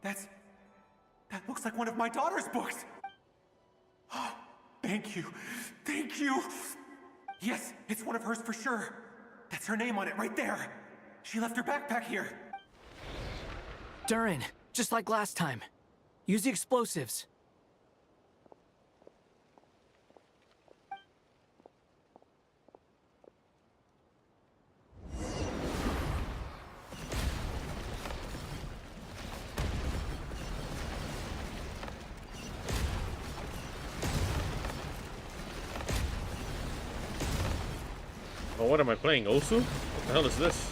That looks like one of my daughter's books. Thank you. Thank you. Yes, it's one of hers for sure. That's her name on it right there. She left her backpack here. Durin, just like last time. Use the explosives. Oh, what am I playing? Osu? What the hell is this?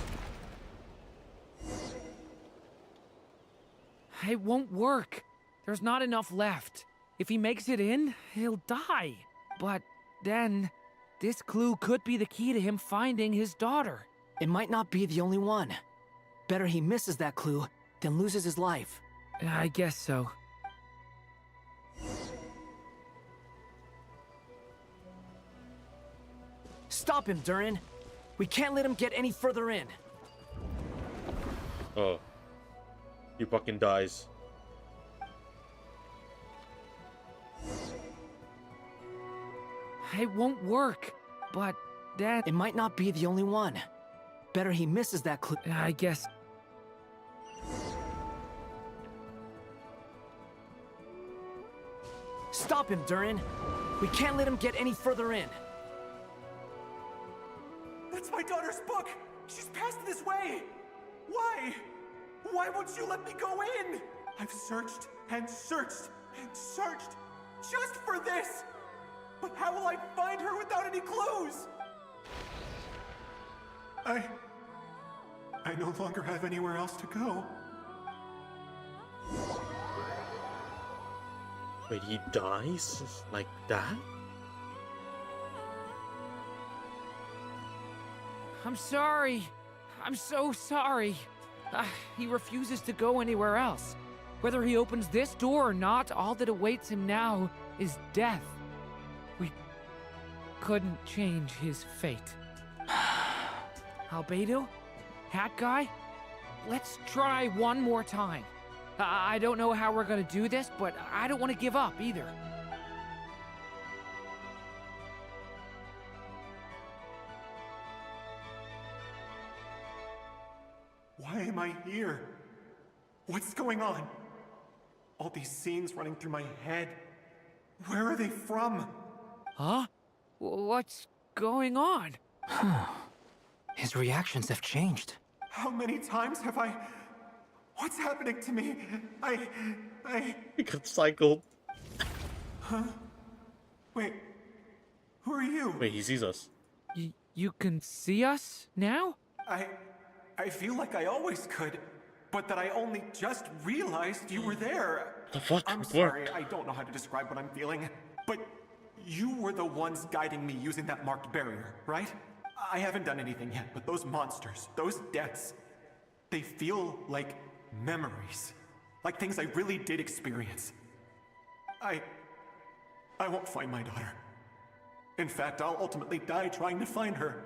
It won't work. There's not enough left. If he makes it in, he'll die. But then, this clue could be the key to him finding his daughter. It might not be the only one. Better he misses that clue than loses his life. I guess so. Stop him, Durin. We can't let him get any further in. Oh. He fucking dies. It won't work. But then... It might not be the only one. Better he misses that clue. I guess... Stop him, Durin. We can't let him get any further in. That's my daughter's book. She's passed this way. Why? Why won't you let me go in? I've searched and searched and searched just for this. But how will I find her without any clues? I no longer have anywhere else to go. Wait, he dies? Like that? I'm sorry. I'm so sorry. He refuses to go anywhere else. Whether he opens this door or not, all that awaits him now is death. We couldn't change his fate. Albedo? Hat guy? Let's try one more time. I don't know how we're gonna do this, but I don't want to give up either. Why am I here? What's going on? All these scenes running through my head. Where are they from? Huh? What's going on? His reactions have changed. How many times have I... What's happening to me? He got cycled. Huh? Wait. Who are you? Wait, he sees us. You can see us now? I feel like I always could, but that I only just realized you were there. The fuck? I'm sorry, I don't know how to describe what I'm feeling, but you were the ones guiding me using that marked barrier, right? I haven't done anything yet, but those monsters, those deaths, they feel like memories. Like things I really did experience. I won't find my daughter. In fact, I'll ultimately die trying to find her.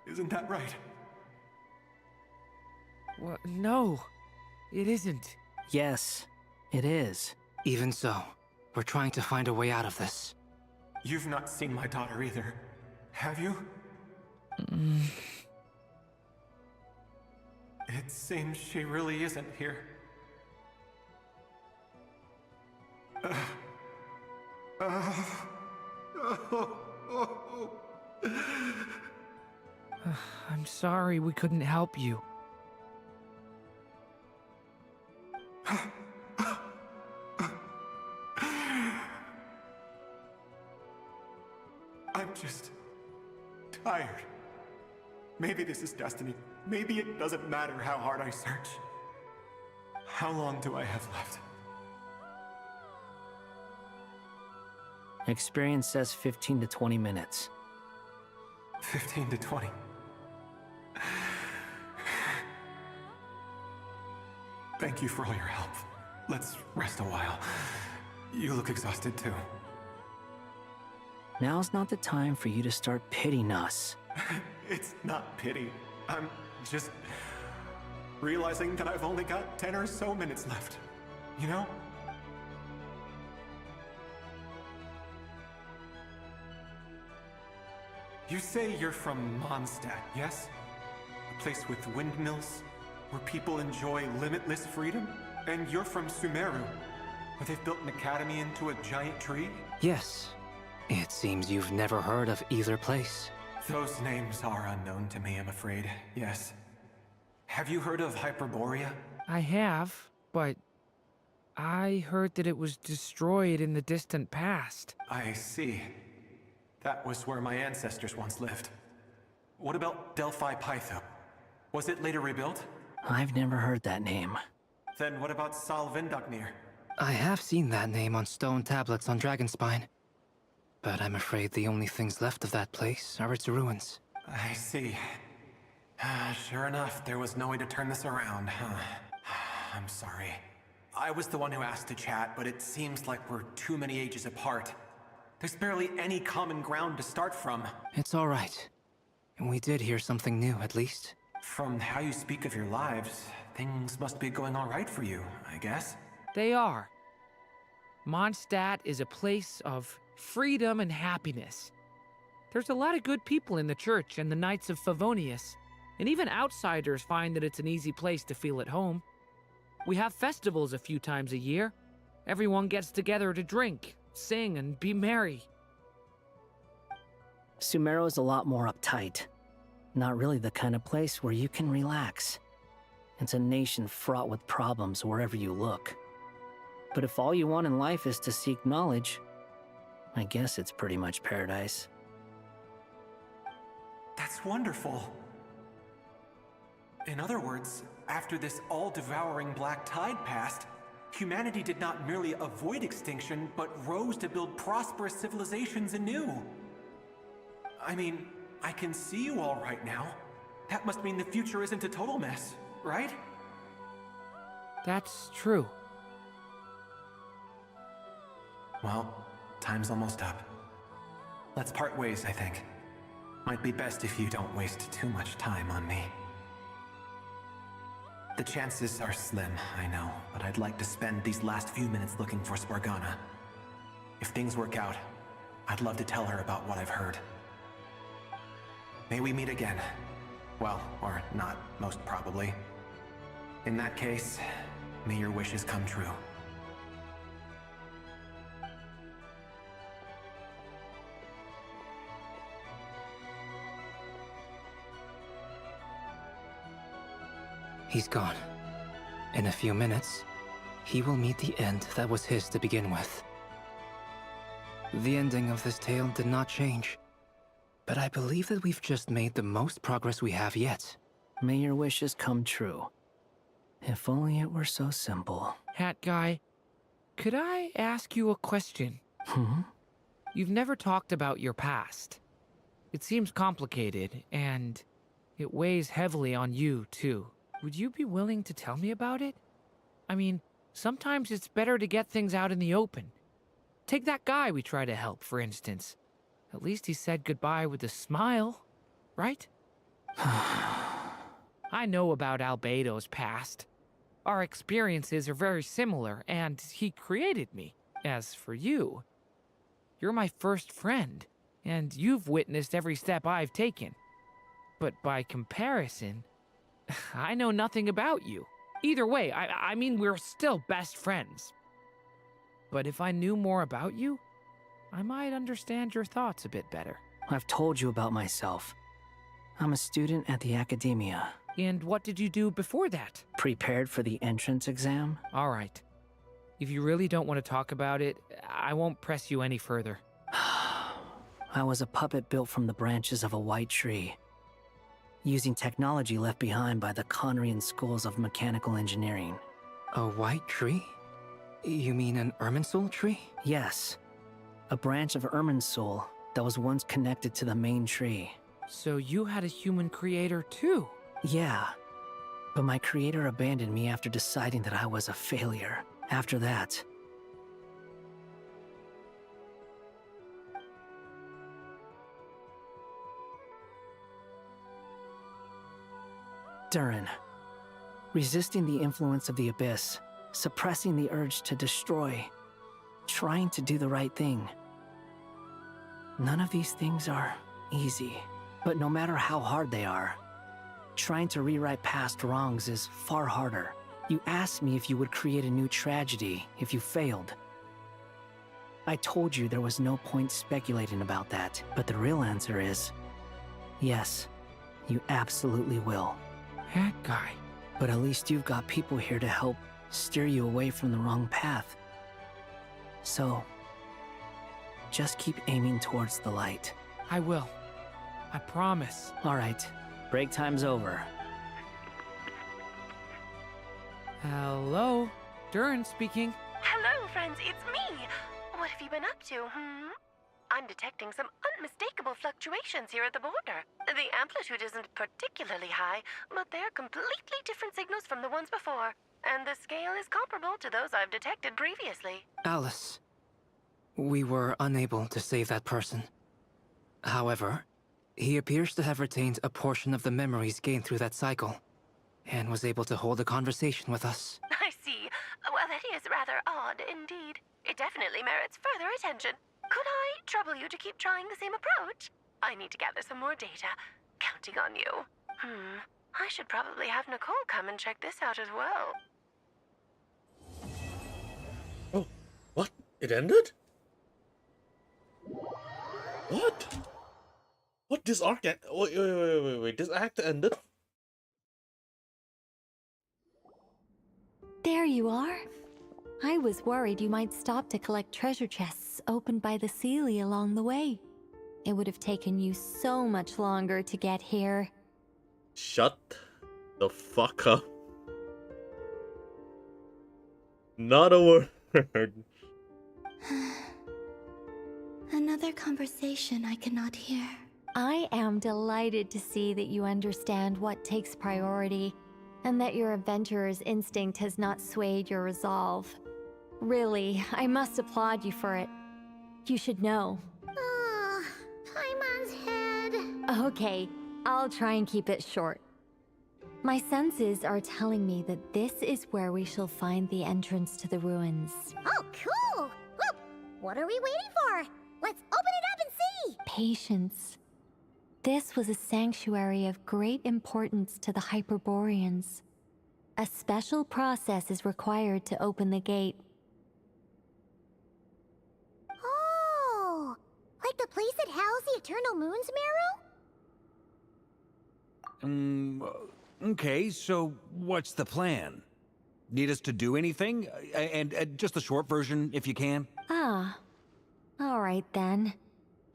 Isn't that right? Well, no, it isn't. Yes, it is. Even so, we're trying to find a way out of this. You've not seen my daughter either, have you? It seems she really isn't here. I'm sorry we couldn't help you. I'm just tired. Maybe this is destiny. Maybe it doesn't matter how hard I search. How long do I have left? Experience says 15 to 20 minutes. 15 to 20. Thank you for all your help. Let's rest a while. You look exhausted too. Now's not the time for you to start pitying us. It's not pity. I'm just realizing that I've only got 10 or so minutes left. You know? You say you're from Mondstadt, yes? A place with windmills, where people enjoy limitless freedom? And you're from Sumeru, where they've built an academy into a giant tree? Yes. It seems you've never heard of either place. Those names are unknown to me, I'm afraid. Yes. Have you heard of Hyperborea? I have, but I heard that it was destroyed in the distant past. I see. That was where my ancestors once lived. What about Delphi Pytho? Was it later rebuilt? I've never heard that name. Then what about Sal Vindagnir? I have seen that name on stone tablets on Dragonspine. But I'm afraid the only things left of that place are its ruins. I see. Sure enough, there was no way to turn this around, huh? I'm sorry. I was the one who asked to chat, but it seems like we're too many ages apart. There's barely any common ground to start from. It's all right. We did hear something new, at least. From how you speak of your lives, things must be going all right for you, I guess. They are. Mondstadt is a place of freedom and happiness. There's a lot of good people in the church and the Knights of Favonius, and even outsiders find that it's an easy place to feel at home. We have festivals a few times a year. Everyone gets together to drink, sing, and be merry. Sumeru is a lot more uptight. Not really the kind of place where you can relax. It's a nation fraught with problems wherever you look. But if all you want in life is to seek knowledge, I guess it's pretty much paradise. That's wonderful. In other words, after this all-devouring black tide passed, humanity did not merely avoid extinction, but rose to build prosperous civilizations anew. I mean, I can see you all right now. That must mean the future isn't a total mess, right? That's true. Well, time's almost up. Let's part ways, I think. Might be best if you don't waste too much time on me. The chances are slim, I know, but I'd like to spend these last few minutes looking for Spargana. If things work out, I'd love to tell her about what I've heard. May we meet again. Well, or not, most probably. In that case, may your wishes come true. He's gone. In a few minutes, he will meet the end that was his to begin with. The ending of this tale did not change, but I believe that we've just made the most progress we have yet. May your wishes come true. If only it were so simple. Hat guy, could I ask you a question? You've never talked about your past. It seems complicated, and it weighs heavily on you, too. Would you be willing to tell me about it? I mean, sometimes it's better to get things out in the open. Take that guy we try to help, for instance. At least he said goodbye with a smile, right? I know about Albedo's past. Our experiences are very similar, and he created me. As for you, you're my first friend, and you've witnessed every step I've taken. But by comparison, I know nothing about you. Either way, I mean, we're still best friends. But if I knew more about you, I might understand your thoughts a bit better. I've told you about myself. I'm a student at the academia. And what did you do before that? Prepared for the entrance exam. All right. If you really don't want to talk about it, I won't press you any further. I was a puppet built from the branches of a white tree, using technology left behind by the Conrian schools of mechanical engineering. A white tree? You mean an Irminsul tree? Yes. A branch of Irminsul that was once connected to the main tree. So you had a human creator too? Yeah. But my creator abandoned me after deciding that I was a failure. After that, Durin. Resisting the influence of the Abyss, suppressing the urge to destroy, trying to do the right thing. None of these things are easy, but no matter how hard they are, trying to rewrite past wrongs is far harder. You asked me if you would create a new tragedy if you failed. I told you there was no point speculating about that, but the real answer is, yes, you absolutely will. That guy. But at least you've got people here to help steer you away from the wrong path. So, just keep aiming towards the light. I will. I promise. All right, break time's over. Hello? Durin speaking. Hello, friends, it's me. What have you been up to, I'm detecting some unmistakable fluctuations here at the border. The amplitude isn't particularly high, but they're completely different signals from the ones before. And the scale is comparable to those I've detected previously. Alice, we were unable to save that person. However, he appears to have retained a portion of the memories gained through that cycle, and was able to hold a conversation with us. I see. Well, that is rather odd indeed. It definitely merits further attention. Could I trouble you to keep trying the same approach? I need to gather some more data. Counting on you. I should probably have Nicole come and check this out as well. Oh, what? It ended? What? What? This arc? Wait. This act ended? There you are. I was worried you might stop to collect treasure chests opened by the Seelie along the way. It would have taken you so much longer to get here. Shut the fuck up. Not a word. Another conversation I cannot hear. I am delighted to see that you understand what takes priority, and that your adventurer's instinct has not swayed your resolve. Really, I must applaud you for it. You should know. Paimon's head. Okay, I'll try and keep it short. My senses are telling me that this is where we shall find the entrance to the ruins. Oh, cool! Well, what are we waiting for? Let's open it up and see! Patience. This was a sanctuary of great importance to the Hyperboreans. A special process is required to open the gate. Oh! Like the place that housed the Eternal Moon's marrow? Okay, so what's the plan? Need us to do anything? And just the short version, if you can. Ah. All right then.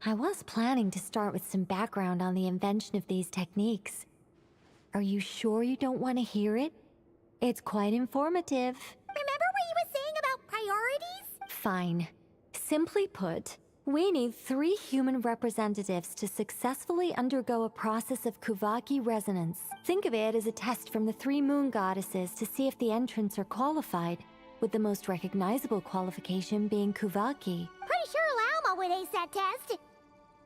I was planning to start with some background on the invention of these techniques. Are you sure you don't want to hear it? It's quite informative. Remember what you were saying about priorities? Fine. Simply put, we need 3 human representatives to successfully undergo a process of Kuvaki resonance. Think of it as a test from the 3 moon goddesses to see if the entrants are qualified, with the most recognizable qualification being Kuvaki. Pretty sure Lauma would ace that test.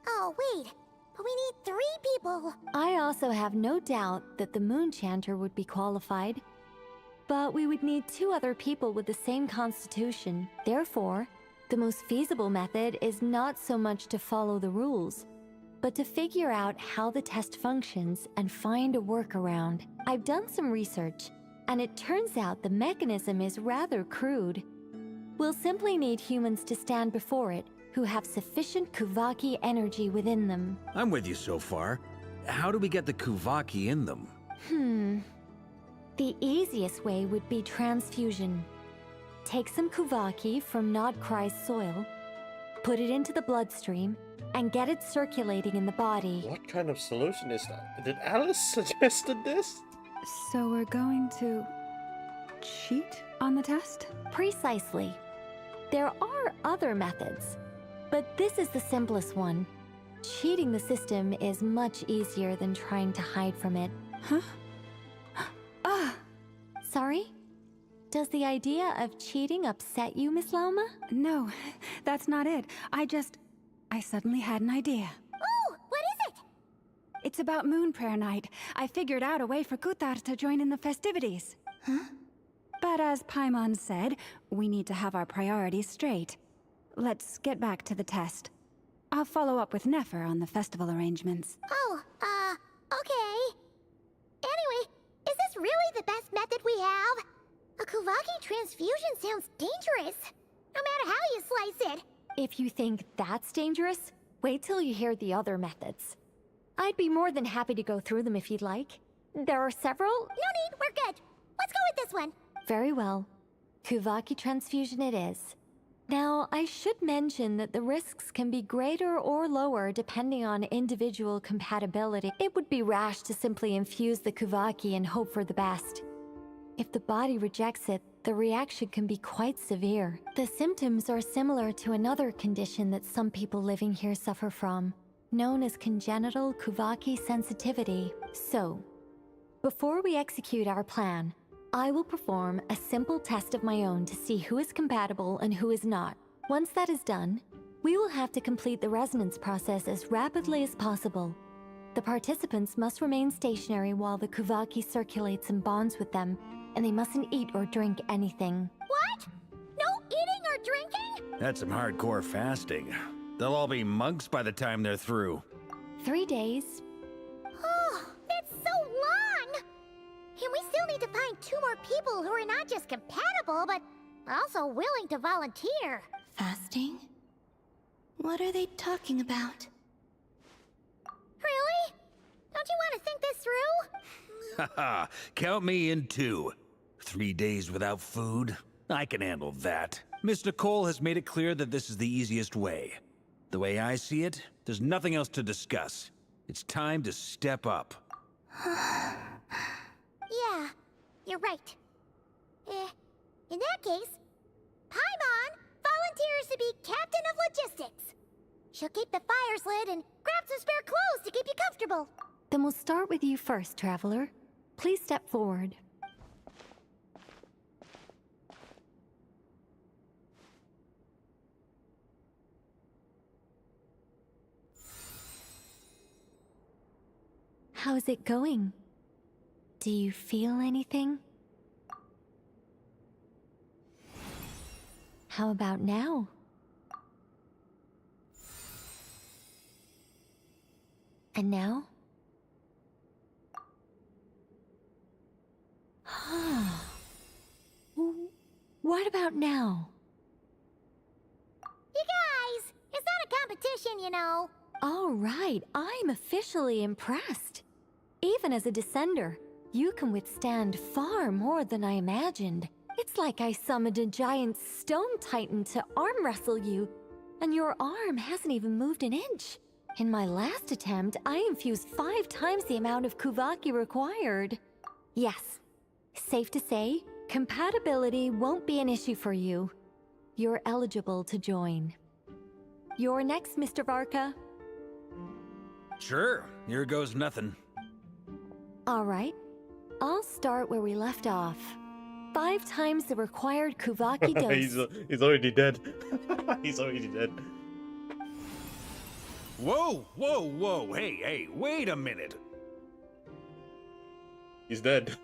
Oh, wait. But we need 3 people. I also have no doubt that the Moon Chanter would be qualified. But we would need 2 other people with the same constitution. Therefore, the most feasible method is not so much to follow the rules, but to figure out how the test functions and find a workaround. I've done some research, and it turns out the mechanism is rather crude. We'll simply need humans to stand before it who have sufficient Kuvaki energy within them. I'm with you so far. How do we get the Kuvaki in them? The easiest way would be transfusion. Take some Kuvaki from Nodkrai's soil, put it into the bloodstream, and get it circulating in the body. What kind of solution is that? Did Alice suggested this? So we're going to cheat on the test? Precisely. There are other methods, but this is the simplest one. Cheating the system is much easier than trying to hide from it. Huh? Sorry? Does the idea of cheating upset you, Miss Lauma? No, that's not it. I suddenly had an idea. Oh, what is it? It's about Moon Prayer Night. I figured out a way for Kuthar to join in the festivities. Huh? But as Paimon said, we need to have our priorities straight. Let's get back to the test. I'll follow up with Nefer on the festival arrangements. Oh, okay. Anyway, is this really the best method we have? A Kuvaki transfusion sounds dangerous, no matter how you slice it. If you think that's dangerous, wait till you hear the other methods. I'd be more than happy to go through them if you'd like. There are several. No need, we're good. Let's go with this one. Very well. Kuvaki transfusion it is. Now, I should mention that the risks can be greater or lower depending on individual compatibility. It would be rash to simply infuse the Kuvaki and hope for the best. If the body rejects it, the reaction can be quite severe. The symptoms are similar to another condition that some people living here suffer from, known as congenital Kuvaki sensitivity. So, before we execute our plan, I will perform a simple test of my own to see who is compatible and who is not. Once that is done, we will have to complete the resonance process as rapidly as possible. The participants must remain stationary while the Kuvaki circulates and bonds with them, and they mustn't eat or drink anything. What? No eating or drinking? That's some hardcore fasting. They'll all be monks by the time they're through. 3 days. Oh, that's so long! And we still need to find 2 more people who are not just compatible, but also willing to volunteer. Fasting? What are they talking about? Really? Don't you want to think this through? Haha, count me in too. 3 days without food? I can handle that. Miss Nicole has made it clear that this is the easiest way. The way I see it, there's nothing else to discuss. It's time to step up. Yeah, you're right. In that case, Paimon volunteers to be captain of logistics. She'll keep the fires lit and grab some spare clothes to keep you comfortable. Then we'll start with you first, Traveler. Please step forward. How's it going? Do you feel anything? How about now? And now? What about now? You guys, it's not a competition, you know. All right, I'm officially impressed. Even as a descender, you can withstand far more than I imagined. It's like I summoned a giant stone titan to arm wrestle you, and your arm hasn't even moved an inch. In my last attempt, I infused 5 times the amount of Kuvaki required. Yes, safe to say, compatibility won't be an issue for you. You're eligible to join. You're next, Mr. Varka. Sure, here goes nothing. All right, I'll start where we left off. 5 times the required Kuvaki dose. He's already dead. He's already dead. Whoa, whoa, whoa, hey, wait a minute. He's dead.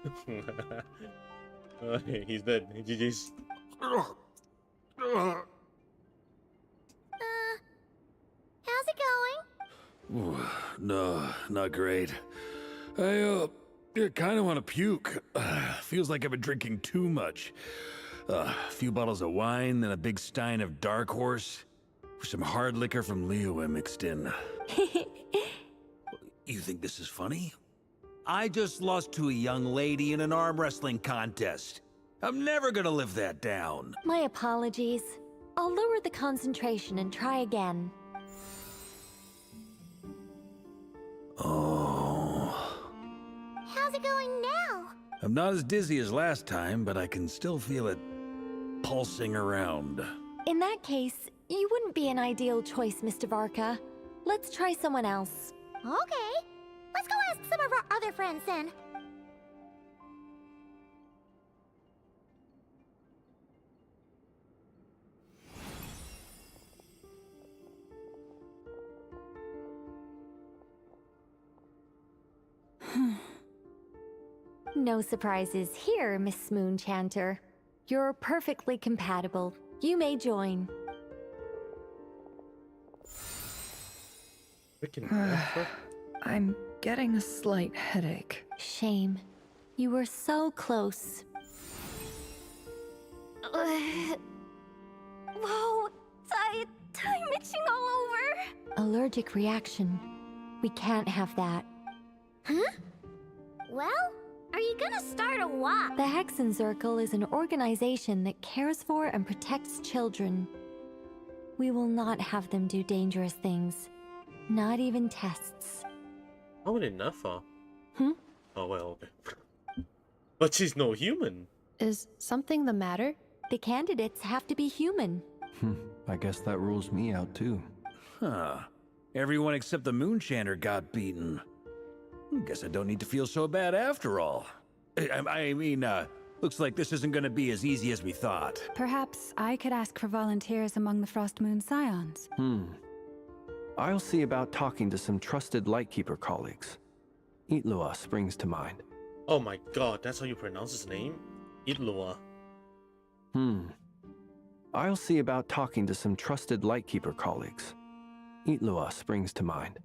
He's dead. GG's. How's it going? Ooh, no, not great. I kind of want to puke. Feels like I've been drinking too much. A few bottles of wine, then a big stein of Dark Horse. With some hard liquor from Liyue mixed in. You think this is funny? I just lost to a young lady in an arm wrestling contest. I'm never gonna live that down. My apologies. I'll lower the concentration and try again. Oh. How's it going now? I'm not as dizzy as last time, but I can still feel it pulsing around. In that case, you wouldn't be an ideal choice, Mr. Varka. Let's try someone else. Okay. Let's go ask some of our other friends then. No surprises here, Miss Moonchanter. You're perfectly compatible. You may join. I'm getting a slight headache. Shame. You were so close. Whoa, I'm itching all over. Allergic reaction. We can't have that. Huh? Well, are you gonna start a walk? The Hexenzirkel is an organization that cares for and protects children. We will not have them do dangerous things. Not even tests. How would it not fall? Hmm? Oh, well, okay. But she's no human. Is something the matter? The candidates have to be human. I guess that rules me out too. Huh. Everyone except the Moonchanter got beaten. Guess I don't need to feel so bad after all. I mean, looks like this isn't gonna be as easy as we thought. Perhaps I could ask for volunteers among the Frost Moon Scions. I'll see about talking to some trusted Lightkeeper colleagues. Itlua springs to mind. Oh my god, that's how you pronounce his name? Itlua. I'll see about talking to some trusted Lightkeeper colleagues. Itlua springs to mind.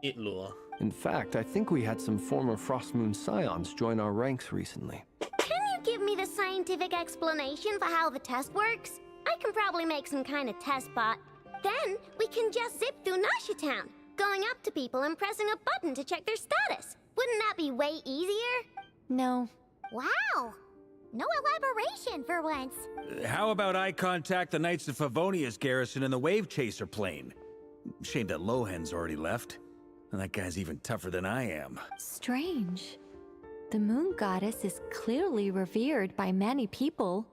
Itlua. In fact, I think we had some former Frostmoon Scions join our ranks recently. Can you give me the scientific explanation for how the test works? I can probably make some kind of test bot. Then we can just zip through Nasha Town, going up to people and pressing a button to check their status. Wouldn't that be way easier? No. Wow. No elaboration for once. How about I contact the Knights of Favonia's garrison in the Wave Chaser plane? Shame that Lohan's already left. And that guy's even tougher than I am. Strange. The moon goddess is clearly revered by many people.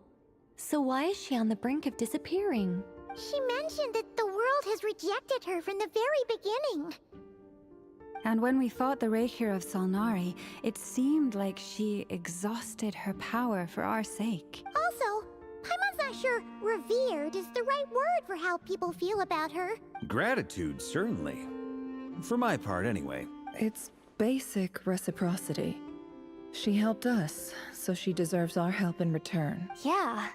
So why is she on the brink of disappearing? She mentioned that the world has rejected her from the very beginning. And when we fought the Raihir of Salnari, it seemed like she exhausted her power for our sake. Also, Paimon's not sure revered is the right word for how people feel about her. Gratitude, certainly. For my part, anyway. It's basic reciprocity. She helped us, so she deserves our help in return. Yeah.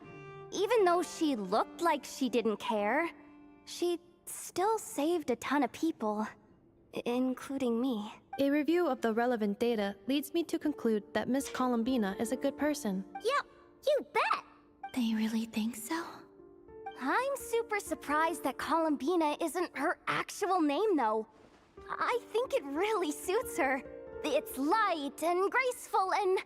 Even though she looked like she didn't care, she still saved a ton of people, including me. A review of the relevant data leads me to conclude that Miss Columbina is a good person. Yep, you bet! They really think so? I'm super surprised that Columbina isn't her actual name, though. I think it really suits her. It's light and graceful and...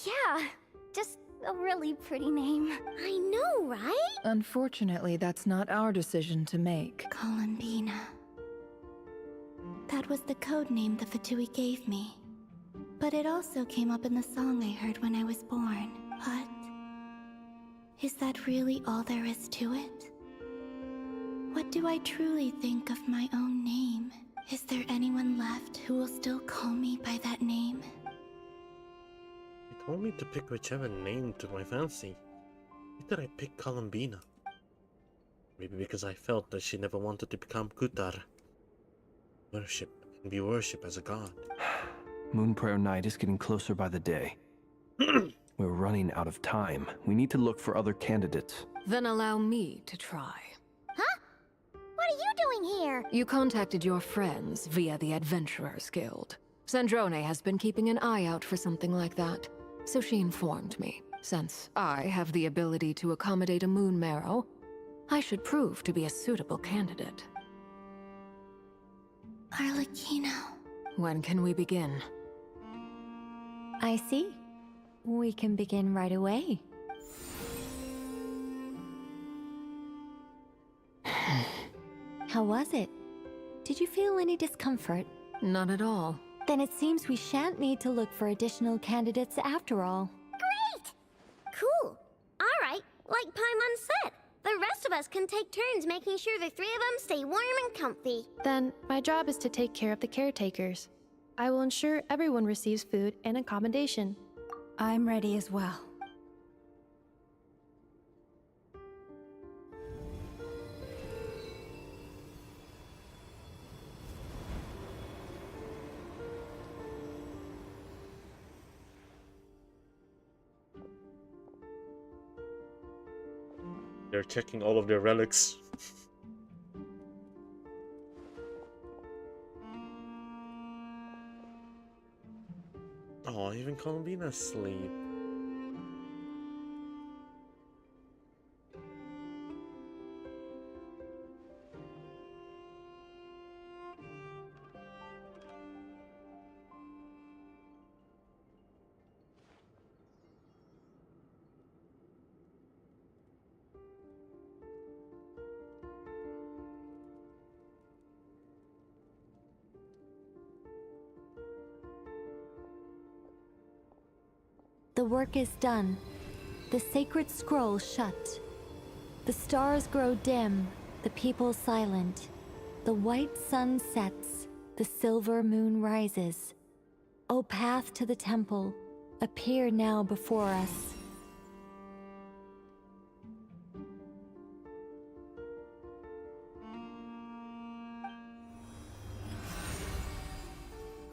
yeah, just a really pretty name. I know, right? Unfortunately, that's not our decision to make. Columbina. That was the code name the Fatui gave me. But it also came up in the song I heard when I was born. But... is that really all there is to it? What do I truly think of my own name? Is there anyone left who will still call me by that name? You told me to pick whichever name took my fancy. Why did I pick Columbina? Maybe because I felt that she never wanted to become Kutar. Worship and be worshipped as a god. Moon Prayer Night is getting closer by the day. We're running out of time. We need to look for other candidates. Then allow me to try. Huh? What are you doing here? You contacted your friends via the Adventurers Guild. Sandrone has been keeping an eye out for something like that, so she informed me. Since I have the ability to accommodate a moon marrow, I should prove to be a suitable candidate. Arlecchino. When can we begin? I see. We can begin right away. How was it? Did you feel any discomfort? Not at all. Then it seems we shan't need to look for additional candidates after all. Great! Cool. Alright, like Paimon said, the rest of us can take turns making sure the three of them stay warm and comfy. Then, my job is to take care of the caretakers. I will ensure everyone receives food and accommodation. I'm ready as well. They're checking all of their relics. Oh, even Columbina's asleep. The work is done. The sacred scroll shut. The stars grow dim, the people silent. The white sun sets, the silver moon rises. O path to the temple, appear now before us.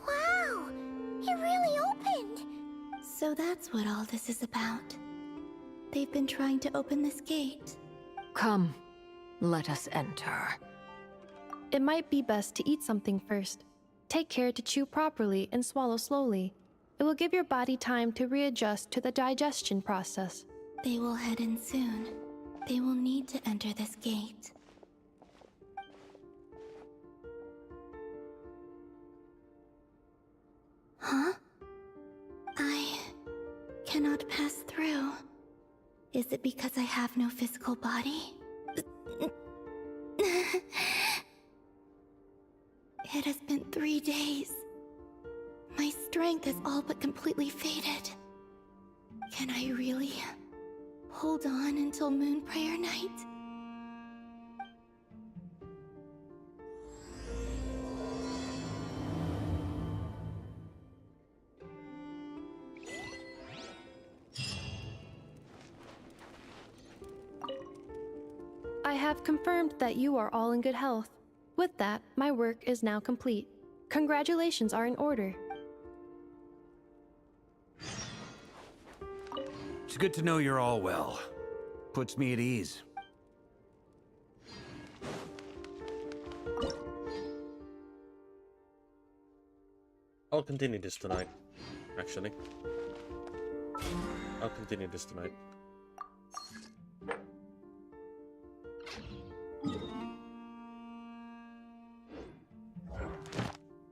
Wow! It really opened! So that's what all this is about. They've been trying to open this gate. Come, let us enter. It might be best to eat something first. Take care to chew properly and swallow slowly. It will give your body time to readjust to the digestion process. They will head in soon. They will need to enter this gate. Huh? cannot pass through. Is it because I have no physical body? It has been 3 days. My strength has all but completely faded. Can I really hold on until Moon Prayer Night? I have confirmed that you are all in good health. With that, my work is now complete. Congratulations are in order. It's good to know you're all well. Puts me at ease. I'll continue this tonight, actually. I'll continue this tonight.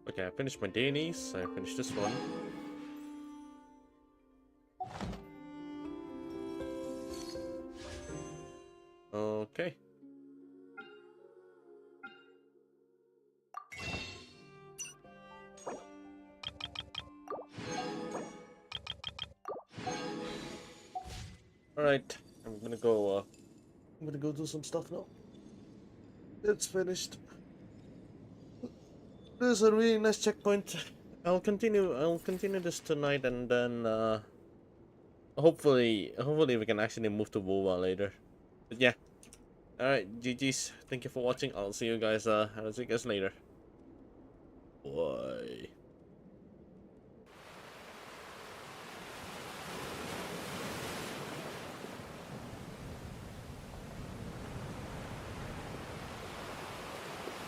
Okay, I finished my dailies. I finished this one. Okay. Alright, I'm gonna go do some stuff now. It's finished. This is a really nice checkpoint. I'll continue this tonight, and then hopefully we can actually move to WoWa later. But yeah. Alright, GG's. Thank you for watching. I'll see you guys later. Bye.